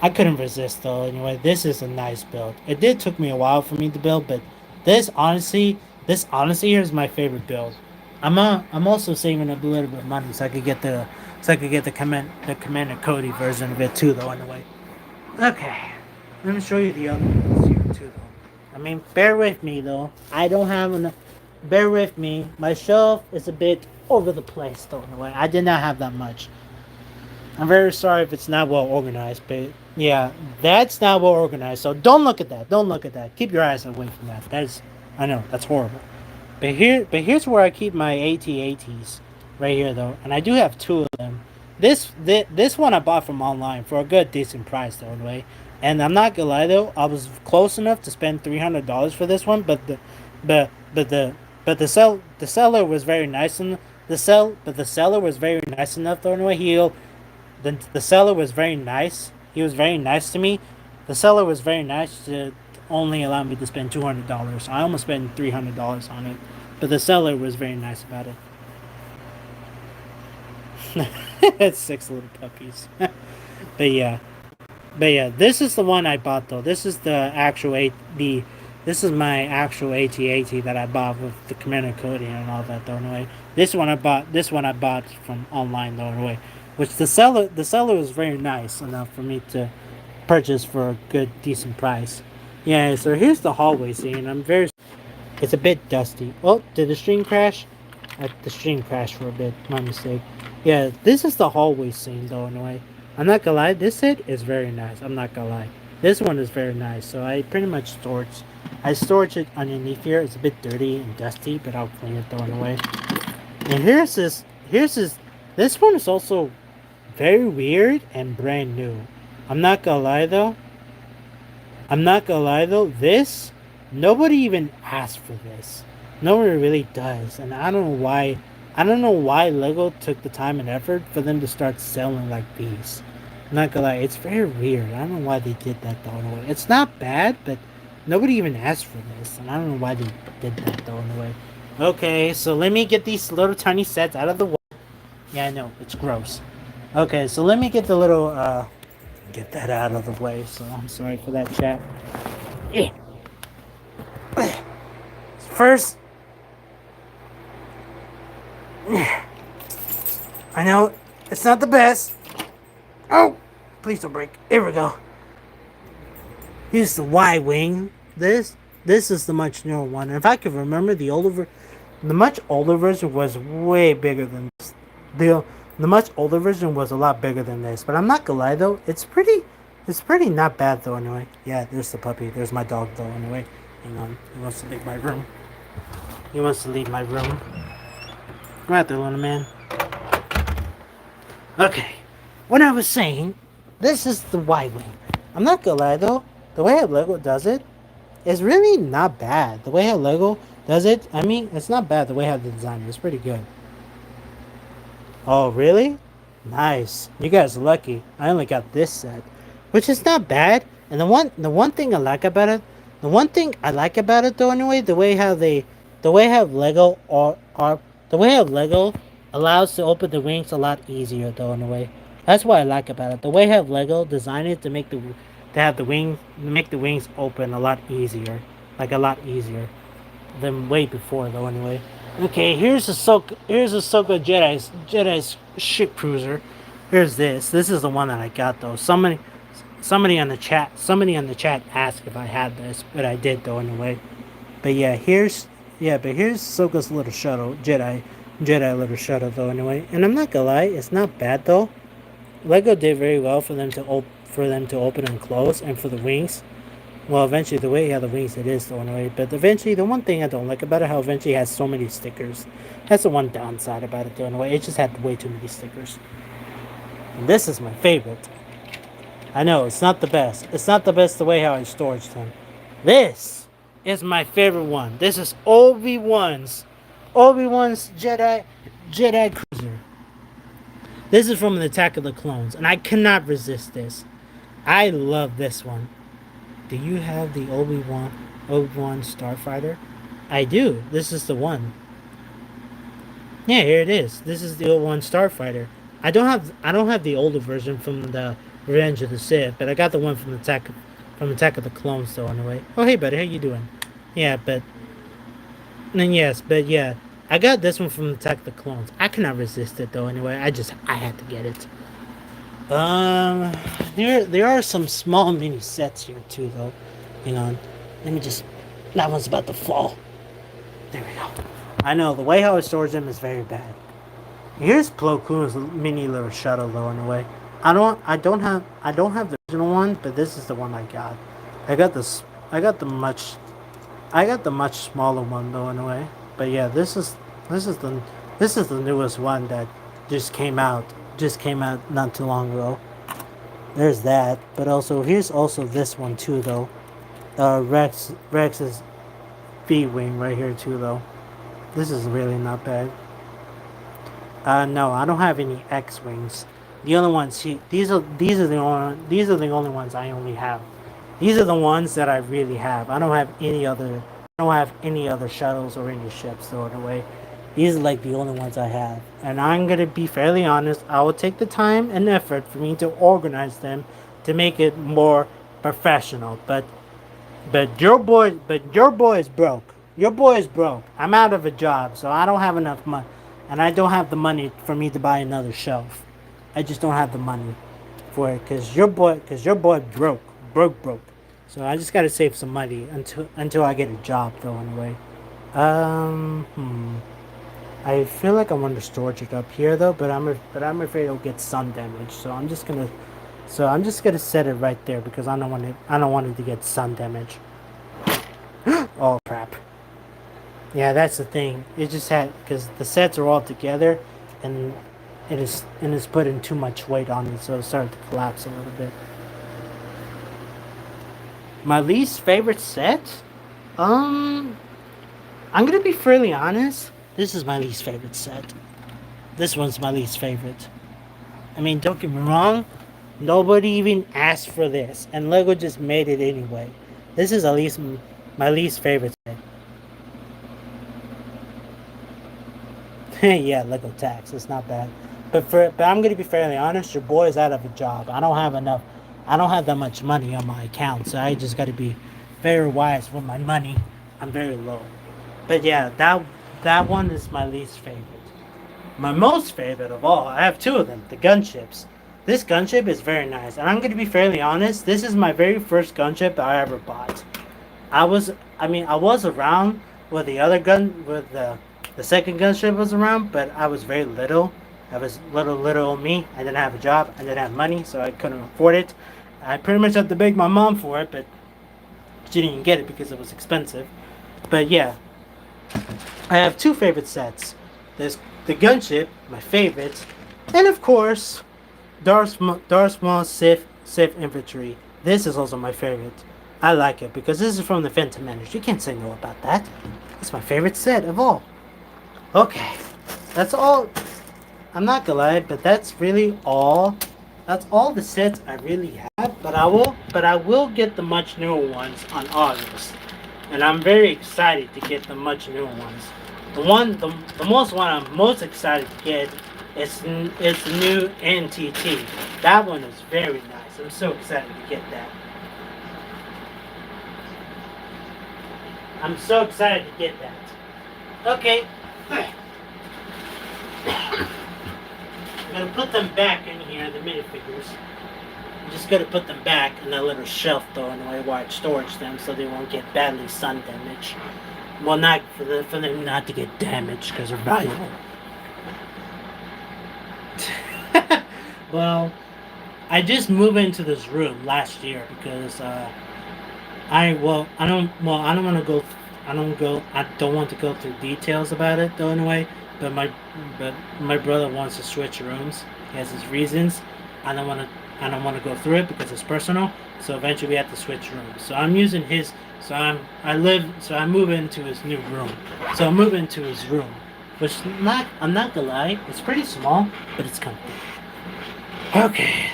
I couldn't resist though. Anyway, this is a nice build. It did took me a while for me to build, but this honestly is my favorite build. I'm also saving up a little bit of money so I could get the Commander Cody version of it too, though. Anyway, okay, let me show you the other ones here too, though. I mean, bear with me though. I don't have enough. Bear with me. My shelf is a bit over the place, though. In a way, I did not have that much. I'm very sorry if it's not well organized, but yeah, that's not well organized. So don't look at that. Don't look at that. Keep your eyes away from that. That's I know that's horrible. But here's where I keep my AT-ATs right here though, and I do have two of them. This one I bought from online for a good decent price though anyway. And I'm not gonna lie though, I was close enough to spend $300 for this one, but but the the seller was very nice and the seller was very nice enough though anyway. The seller was very nice. He was very nice to me. The seller was very nice to only allow me to spend $200. I almost spent $300 on it, but the seller was very nice about it. It's six little puppies. but yeah, but yeah, this is the one I bought though. This is my actual AT-AT that I bought with the Commander Cody and all that though. Anyway, This one I bought from online though. Anyway, which the seller was very nice enough for me to purchase for a good decent price. Yeah. So here's the hallway scene. It's a bit dusty. Oh, did the stream crash? The stream crashed for a bit. My mistake. Yeah, this is the hallway scene though. Anyway, I'm not gonna lie. This set is very nice. I'm not gonna lie. This one is very nice. So I pretty much storage it underneath here. It's a bit dirty and dusty, but I'll clean it though anyway. And here's this. Here's this. This one is also very weird and brand new. I'm not gonna lie though. I'm not gonna lie though. This nobody even asked for this. Nobody really does, and I don't know why. I don't know why Lego took the time and effort for them to start selling like these. I'm not gonna lie, it's very weird. I don't know why they did that though. It's not bad, but nobody even asked for this, and I don't know why they did that though. Anyway, okay, so let me get these little tiny sets out of the way. Yeah, I know it's gross. Okay, so let me get the little get that out of the way. So I'm sorry for that, chat. Yeah. First, I know it's not the best. Oh, please don't break. Here we go. Here's the Y wing. This is the much newer one. If I could remember, the much older version was way bigger than this. The much older version was a lot bigger than this. But I'm not gonna lie though, it's pretty not bad though. Anyway, yeah, there's the puppy. There's my dog though. Anyway, hang on. He wants to leave my room. He wants to leave my room. Go out there, little man. Okay. What I was saying, this is the Y wing. I'm not gonna lie though, the way how Lego does it is really not bad. The way how Lego does it, I mean, it's not bad. The way how the design is pretty good. Oh, really? Nice. You guys are lucky. I only got this set, which is not bad. And the one thing I like about it, though, anyway, the way how Lego the way how Lego allows to open the wings a lot easier, though, in a way. That's what I like about it. The way how Lego designed it to have the wings, make the wings open a lot easier, like a lot easier than way before, though, anyway. Okay, here's Ahsoka Jedi's ship cruiser. Here's this. This is the one that I got though. Somebody on the chat asked if I had this, but I did though anyway. But here's Ahsoka's little shuttle, Jedi little shuttle though anyway. And I'm not gonna lie, it's not bad though. Lego did very well for them to open and close, and for the wings. Well, eventually, the way how the wings it is thrown away. But eventually, the one thing I don't like about it, how eventually it has so many stickers. That's the one downside about it thrown away. It just had way too many stickers. And this is my favorite. I know, it's not the best. It's not the best the way how I storage them. This is my favorite one. This is Obi-Wan's Jedi Cruiser. This is from the Attack of the Clones, and I cannot resist this. I love this one. Do you have the Obi-Wan Starfighter? I do. This is the one. Yeah, here it is. This is the Obi-Wan Starfighter. I don't have the older version from the Revenge of the Sith, but I got the one from Attack of the Clones though anyway. Oh hey buddy, how you doing? Yeah, but then yes, but yeah. I got this one from Attack the Clones. I cannot resist it though. Anyway, I had to get it. Um, there are some small mini sets here too though. Hang on, let me just. That one's about to fall. There we go. I know the way how it stores them is very bad. Here's Plo Koon's mini little shuttle though in a way. I don't have the original one, but this is the one I got. I got this I got the much I got the much smaller one though in a way. But yeah, this is the this is the newest one that just came out not too long ago. There's that, but also here's also this one too though. Rex's V wing right here too though. This is really not bad. No, I don't have any X wings. The only ones these are the only ones I only have. These are the ones that I really have. I don't have any other shuttles or any ships though in a way. These are like the only ones I have. And I'm gonna be fairly honest, I will take the time and effort for me to organize them to make it more professional. But your boy is broke. Your boy is broke. I'm out of a job, so I don't have enough money, and I don't have the money for me to buy another shelf. I just don't have the money for it, cause your boy broke. So I just gotta save some money until I get a job, though. Anyway, I feel like I want to storage it up here though, but I'm afraid it'll get sun damage. So I'm just gonna set it right there because I don't want it to get sun damage. Oh crap. Yeah, that's the thing. It just had because the sets are all together, and it's putting too much weight on it, so it started to collapse a little bit. My least favorite set, um, I'm gonna be fairly honest. This is my least favorite set. This one's my least favorite. I mean, don't get me wrong. Nobody even asked for this, and Lego just made it anyway. This is at least my least favorite set. Yeah, Lego tax. It's not bad. But I'm gonna be fairly honest. Your boy is out of a job. I don't have enough. I don't have that much money on my account, so I just gotta be very wise with my money. I'm very low. But yeah, that one is my least favorite. My most favorite of all, I have two of them. The gunships. This gunship is very nice, and I'm gonna be fairly honest. This is my very first gunship I ever bought. I was around with the other gun, with the second gunship was around, but I was very little. I was little me. I didn't have a job. I didn't have money, so I couldn't afford it. I pretty much had to beg my mom for it, but she didn't get it because it was expensive. But yeah, I have two favorite sets. There's the gunship, my favorite, and of course, Darth Maul Sith Infantry. This is also my favorite. I like it because this is from the Phantom Menace. You can't say no about that. It's my favorite set of all. Okay, that's all. I'm not gonna lie, but that's really all. That's all the sets I really have. But I will get the much newer ones on August, and I'm very excited to get the much newer ones. The most one I'm most excited to get is the new NTT. That one is very nice. I'm so excited to get that. I'm so excited to get that. Okay. I'm gonna put them back in here, the minifigures. I'm just gonna put them back in that little shelf though, in a way where I storage them so they won't get badly sun damage. Well, not for them not to get damaged because they're valuable. Well, I just moved into this room last year because I don't want to go I don't want to go through details about it though in a way, but my brother wants to switch rooms. He has his reasons. I don't want to go through it because it's personal. So eventually we have to switch rooms. So I'm using his I move into his new room. So I move into his room, which I'm not gonna lie, it's pretty small, but it's comfy. Okay.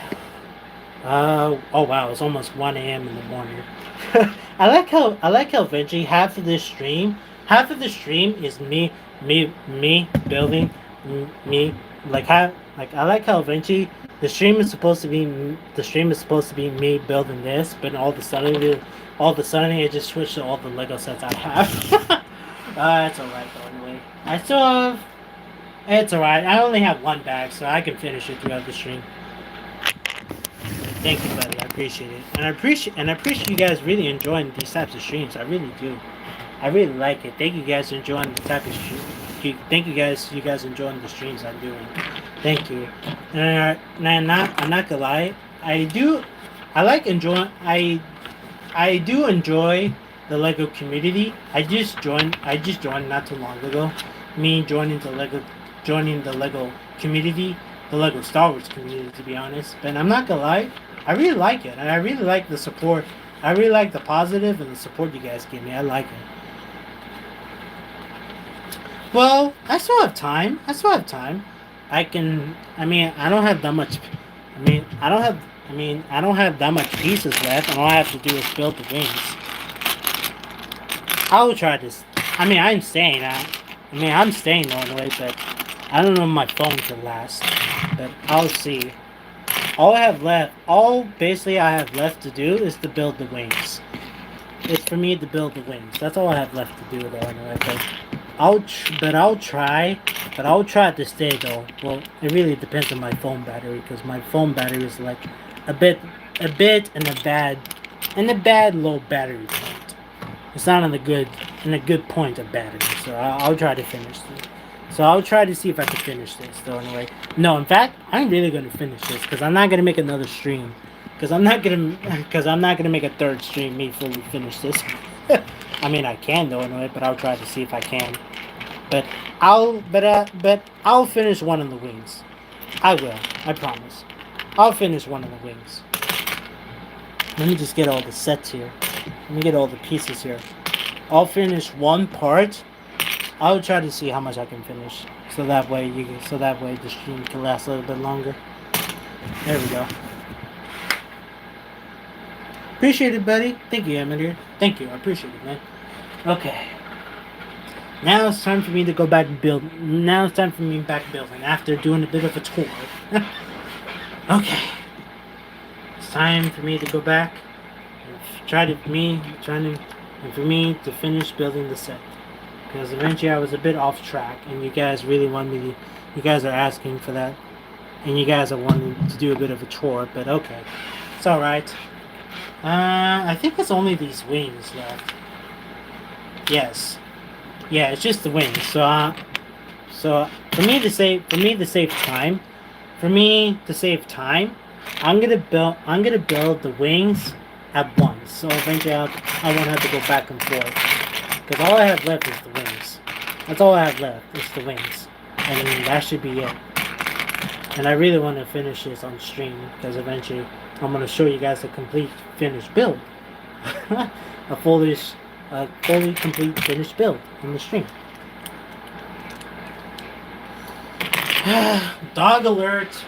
Oh wow, it's almost 1 a.m. in the morning. I like how eventually half of the stream is me building me like I like how eventually the stream is supposed to be me building this, but all of a sudden it just switched to all the Lego sets I have. That's alright though anyway. I still have. It's alright. I only have one bag, so I can finish it throughout the stream. Thank you, buddy. I appreciate it, and I appreciate you guys really enjoying these types of streams. I really do. I really like it. Thank you guys for enjoying the type of stream. Thank you guys enjoying the streams I'm doing. Thank you. And I'm not gonna lie. I do. I like enjoying. I do enjoy the Lego community. I just joined not too long ago. Me joining the Lego community, the Lego Star Wars community, to be honest. But I'm not gonna lie. I really like it, and I really like the support. I really like the positive and the support you guys give me. I like it. Well, I still have time. I still have time. I can. I mean, I don't have that much. I mean, I don't have. I mean, I don't have that much pieces left, and all I have to do is build the wings. I will try this. I mean, I'm staying. I'm staying all the way, but I don't know if my phone can last. But I'll see. All basically I have left to do is to build the wings. It's for me to build the wings. That's all I have left to do, though. Anyway, I'll try to stay though. Well, it really depends on my phone battery because my phone battery is like a bit in a bad low battery point. It's not in a good point of battery. So I'll try to finish this. So I'll try to see if I can finish this though. Anyway, no, in fact, I'm really gonna finish this because I'm not gonna make another stream. Because I'm not gonna make a third stream me fully finish this. I mean, I can though anyway, but I'll try to see if I can. But I'll finish one of the wings. I will. I promise. I'll finish one of the wings. Let me just get all the sets here. Let me get all the pieces here. I'll finish one part. I'll try to see how much I can finish, so that way the stream can last a little bit longer. There we go. Appreciate it, buddy. Thank you, Emmett. Thank you. I appreciate it, man. Okay. Now it's time for me to go back and build. Now it's time for me back building after doing a bit of a tour. Okay. It's time for me to go back and for me to finish building the set. Because eventually I was a bit off track, and you guys really want me to. You guys are asking for that, and you guys are wanting to do a bit of a chore. But okay, it's all right. I think it's only these wings left. Yes. Yeah, it's just the wings. So for me to save time, I'm gonna build the wings at once. So eventually I won't have to go back and forth. Because all I have left is the wings. That's all I have left is the wings. And that should be it. And I really want to finish this on stream because eventually I'm going to show you guys a complete finished build. a fully complete finished build on the stream. Dog alert!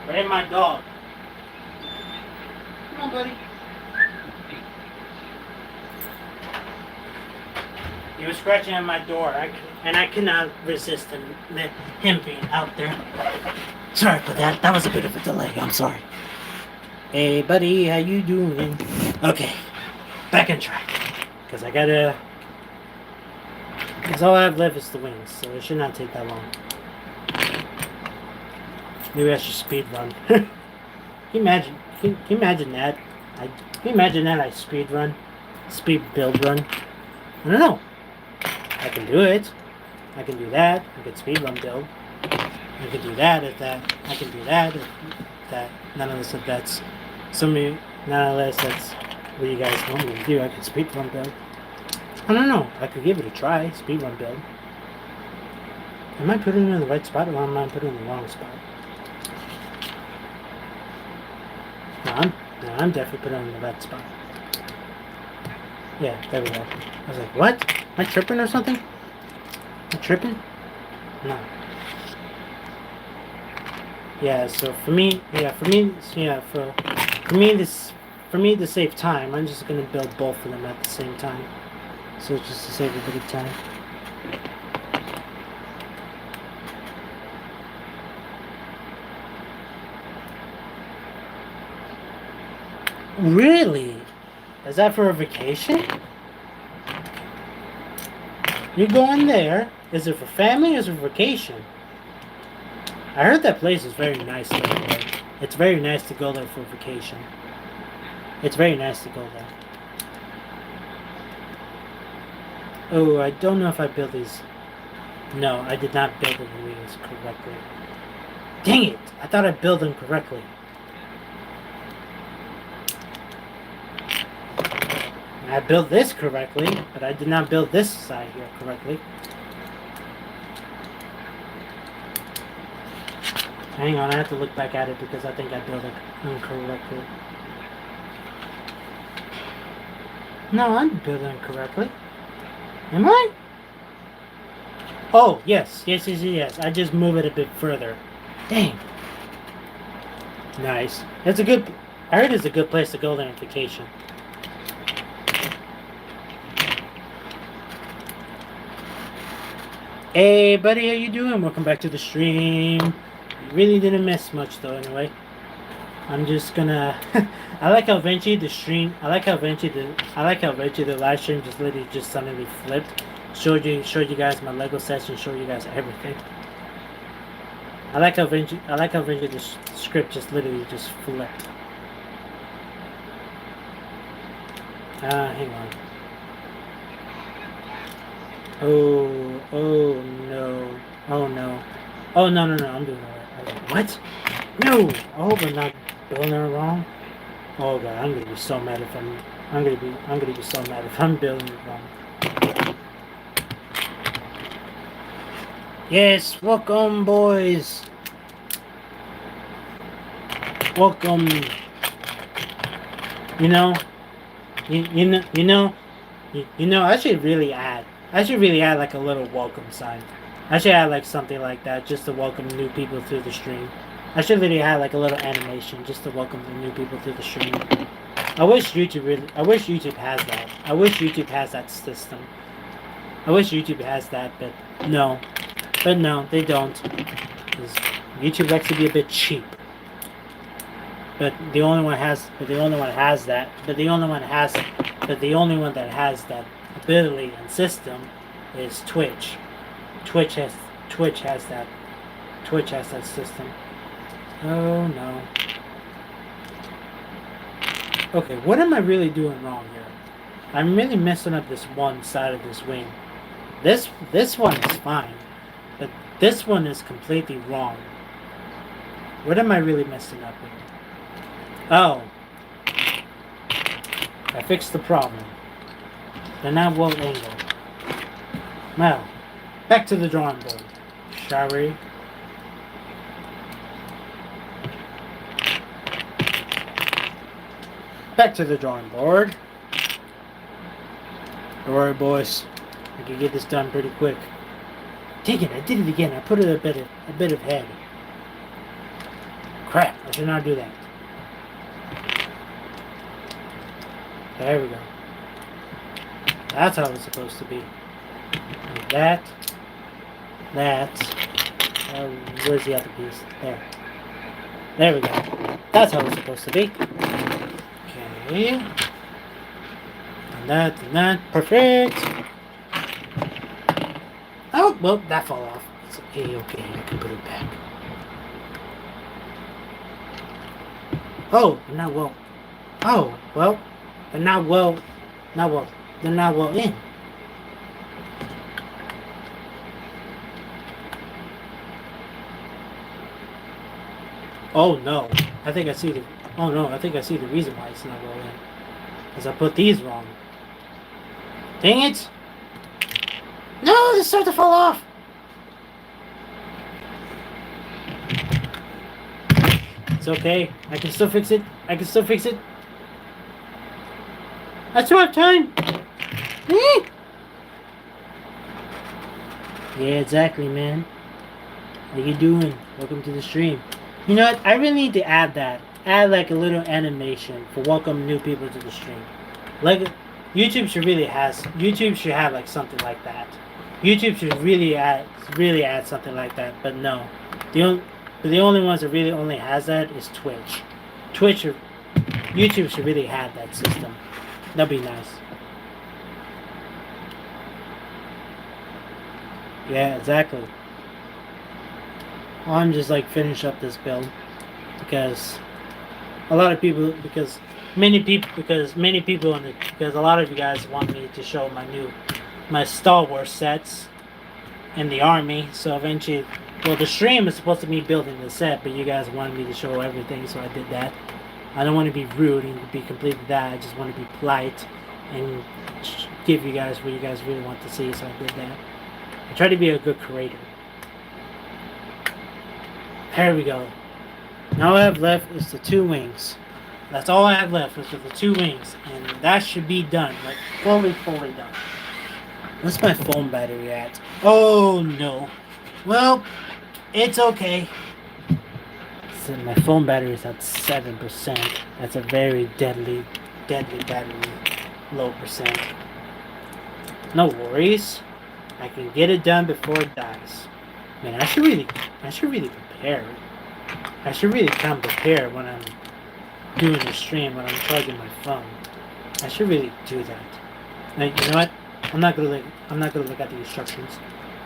Where's my dog? Come on, buddy. He was scratching at my door, and I could not resist him being out there. Sorry for that. That was a bit of a delay. I'm sorry. Hey, buddy, how you doing? Okay, back on track. Because all I have left is the wings, so it should not take that long. Maybe I should speed run. Can you imagine that? Can you imagine that I speed build run? I don't know. I can do it. I can do that. I can speed run build. I can do that if that. I can do that if that. Nonetheless, if that's that's what you guys want me to do. I can speed run build. I don't know. I could give it a try. Speed run build. Am I putting it in the right spot or am I putting it in the wrong spot? No, I'm definitely putting it in the right spot. Yeah, there we go. I was like, what? Am I tripping or something? Am I tripping? No. Yeah, so for me to save time, I'm just gonna build both of them at the same time. So it's just to save a bit of time. Really? Is that for a vacation? You're going there. Is it for family or is it for vacation? I heard that place is very nice though. Like, it's very nice to go there for vacation. It's very nice to go there. Oh, I don't know if I built these. No, I did not build the wheels correctly. Dang it! I thought I built them correctly. I built this correctly, but I did not build this side here correctly. Hang on, I have to look back at it because I think I built it incorrectly. No, I'm building it correctly. Am I? Oh, yes. Yes. I just move it a bit further. Dang. Nice. That's a good... I heard it's a good place to go there on vacation. Hey, buddy, how you doing? Welcome back to the stream. You really didn't miss much, though, anyway. I'm just gonna... I like how eventually the stream... I like how eventually the live stream just literally just suddenly flipped. Showed you guys my Lego sets and showed you guys everything. I like how eventually the script just literally just flipped. Hang on. Oh no. Oh no. Oh no, I'm doing it right. What? No! I hope I'm not building it wrong. Oh god, I'm gonna be so mad if I'm gonna be so mad if I'm building it wrong. Yes, welcome boys. Welcome. You know, I should really add like a little welcome sign. I should add like something like that just to welcome new people through the stream. I should literally have like a little animation just to welcome the new people through the stream. I wish YouTube has that. I wish YouTube has that system. I wish YouTube has that, but no. But no, they don't. Because YouTube likes to be a bit cheap. But the only one that has that ability and system is Twitch. Twitch has that system. Oh no. Okay, what am I really doing wrong here? I'm really messing up this one side of this wing. This one is fine, but this one is completely wrong. What am I really messing up with? Oh. I fixed the problem. They're not well angled. Now, back to the drawing board, shall we? Back to the drawing board. Don't worry, boys. I can get this done pretty quick. Dang it! I did it again. I put it a bit of head. Crap! I should not do that. There we go. That's how it's supposed to be. Like that. Where's the other piece? There. There we go. That's how it's supposed to be. Okay. And that. Perfect. Oh, well, that fell off. It's okay, I can put it back. Oh, not well. Oh, well, they're not well in. Oh no, I think I see the reason why it's not well in. Because I put these wrong. Dang it! No, they start to fall off! It's okay. I can still fix it. I still have time. Yeah, exactly, man. How you doing? Welcome to the stream. You know what? I really need to add that. Add like a little animation for welcome new people to the stream. Like YouTube should have like something like that. YouTube should really add something like that. But no, the only ones that really only has that is Twitch. YouTube should really have that system. That'd be nice. Yeah, exactly. I'm just like finish up this build because a lot of people because a lot of you guys want me to show my Star Wars sets in the army. So eventually, well, the stream is supposed to be building the set, but you guys wanted me to show everything, so I did that. I don't want to be rude and be completely that. I just want to be polite and give you guys what you guys really want to see, so I did that. I try to be a good creator. There we go. Now all I have left is the 2 wings. That's all I have left is the 2 wings, and that should be done, like fully done. What's my phone battery at? Oh no. Well, it's okay. So my phone battery is at 7%. That's a very deadly battery. Low percent. No worries. I can get it done before it dies. Man, I should really prepare. I should really come prepared when I'm doing the stream, when I'm plugging my phone. I should really do that. Like, you know what? I'm not gonna look at the instructions.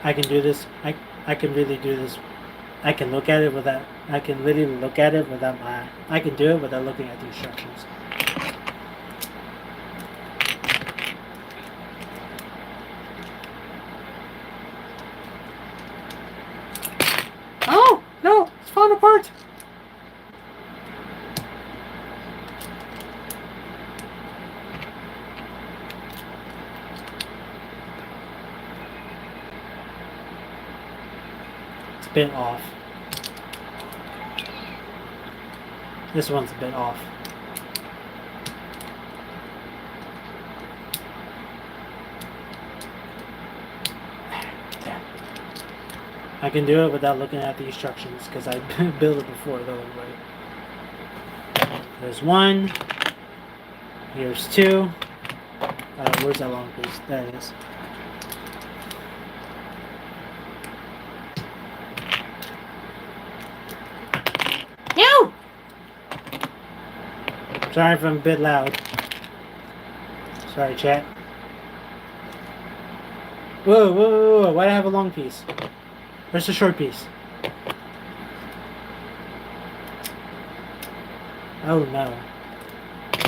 I can do this. I can really do this. I can look at it without. I can literally look at it without my. I can do it without looking at the instructions. Oh no! It's falling apart. It's a bit off. This one's a bit off. There. I can do it without looking at the instructions because I built it before though anyway. There's 1. Here's 2. Where's that long piece? There it is. No! Sorry if I'm a bit loud. Sorry, chat. Whoa. Why do I have a long piece? Where's the short piece? Oh no.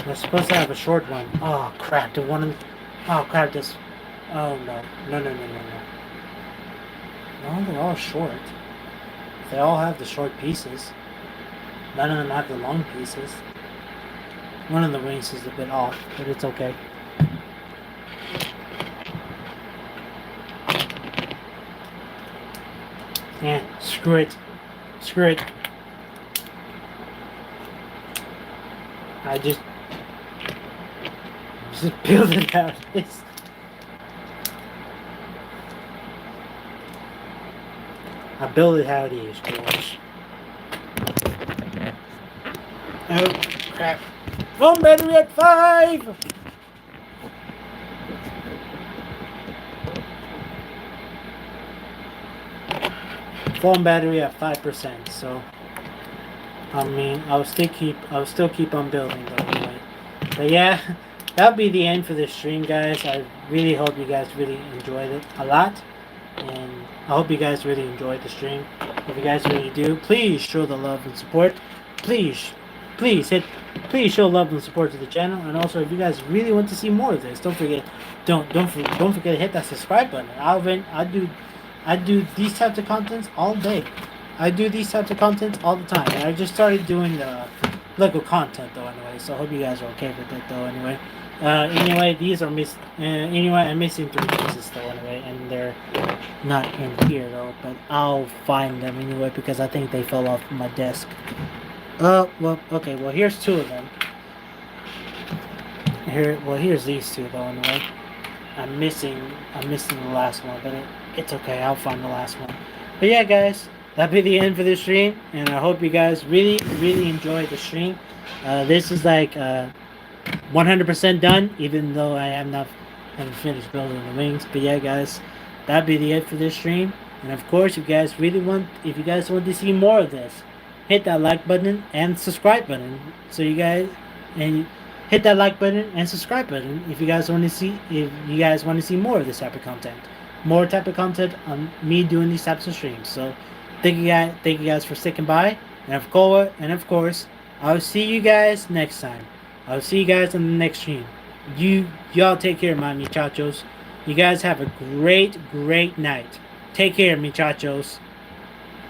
We're supposed to have a short one. Oh crap, the one... Oh crap, this... Oh no. No. No, they're all short. They all have the short pieces. None of them have the long pieces. One of the wings is a bit off, but it's okay. Yeah, screw it. I just build it out. I build it how it is, George. Oh, crap. Phone battery at 5! Phone battery at 5%, so I mean I'll still keep on building though anyway. But yeah, that'll be the end for this stream, guys. I really hope you guys really enjoyed it a lot. And I hope you guys really enjoyed the stream. If you guys really do, please show the love and support. Please show love and support to the channel. And also, if you guys really want to see more of this, don't forget to hit that subscribe button. I do these types of contents all day. I do these types of contents all the time. And I just started doing the Lego content though anyway. So I hope you guys are okay with it though anyway. Anyway, these are anyway, I'm missing 3 pieces though anyway, and they're not in here though, but I'll find them anyway because I think they fell off my desk. Well, okay, well here's 2 of them. Here's these 2 though anyway. I'm missing the last one, but it's okay, I'll find the last one. But yeah guys, that'll be the end for this stream, and I hope you guys really enjoyed the stream. This is like 100% done, even though I haven't finished building the wings. But yeah guys, that'd be the end for this stream. And of course, if you guys want to see more of this, hit that like button and subscribe button. So you guys, and hit that like button and subscribe button if you guys want to see more of this type of content. more type of content on me doing these types of streams. So thank you guys for sticking by, and of course, I'll see you guys next time. I'll see you guys on the next stream. Y'all take care, my muchachos. You guys have a great night. Take care, muchachos.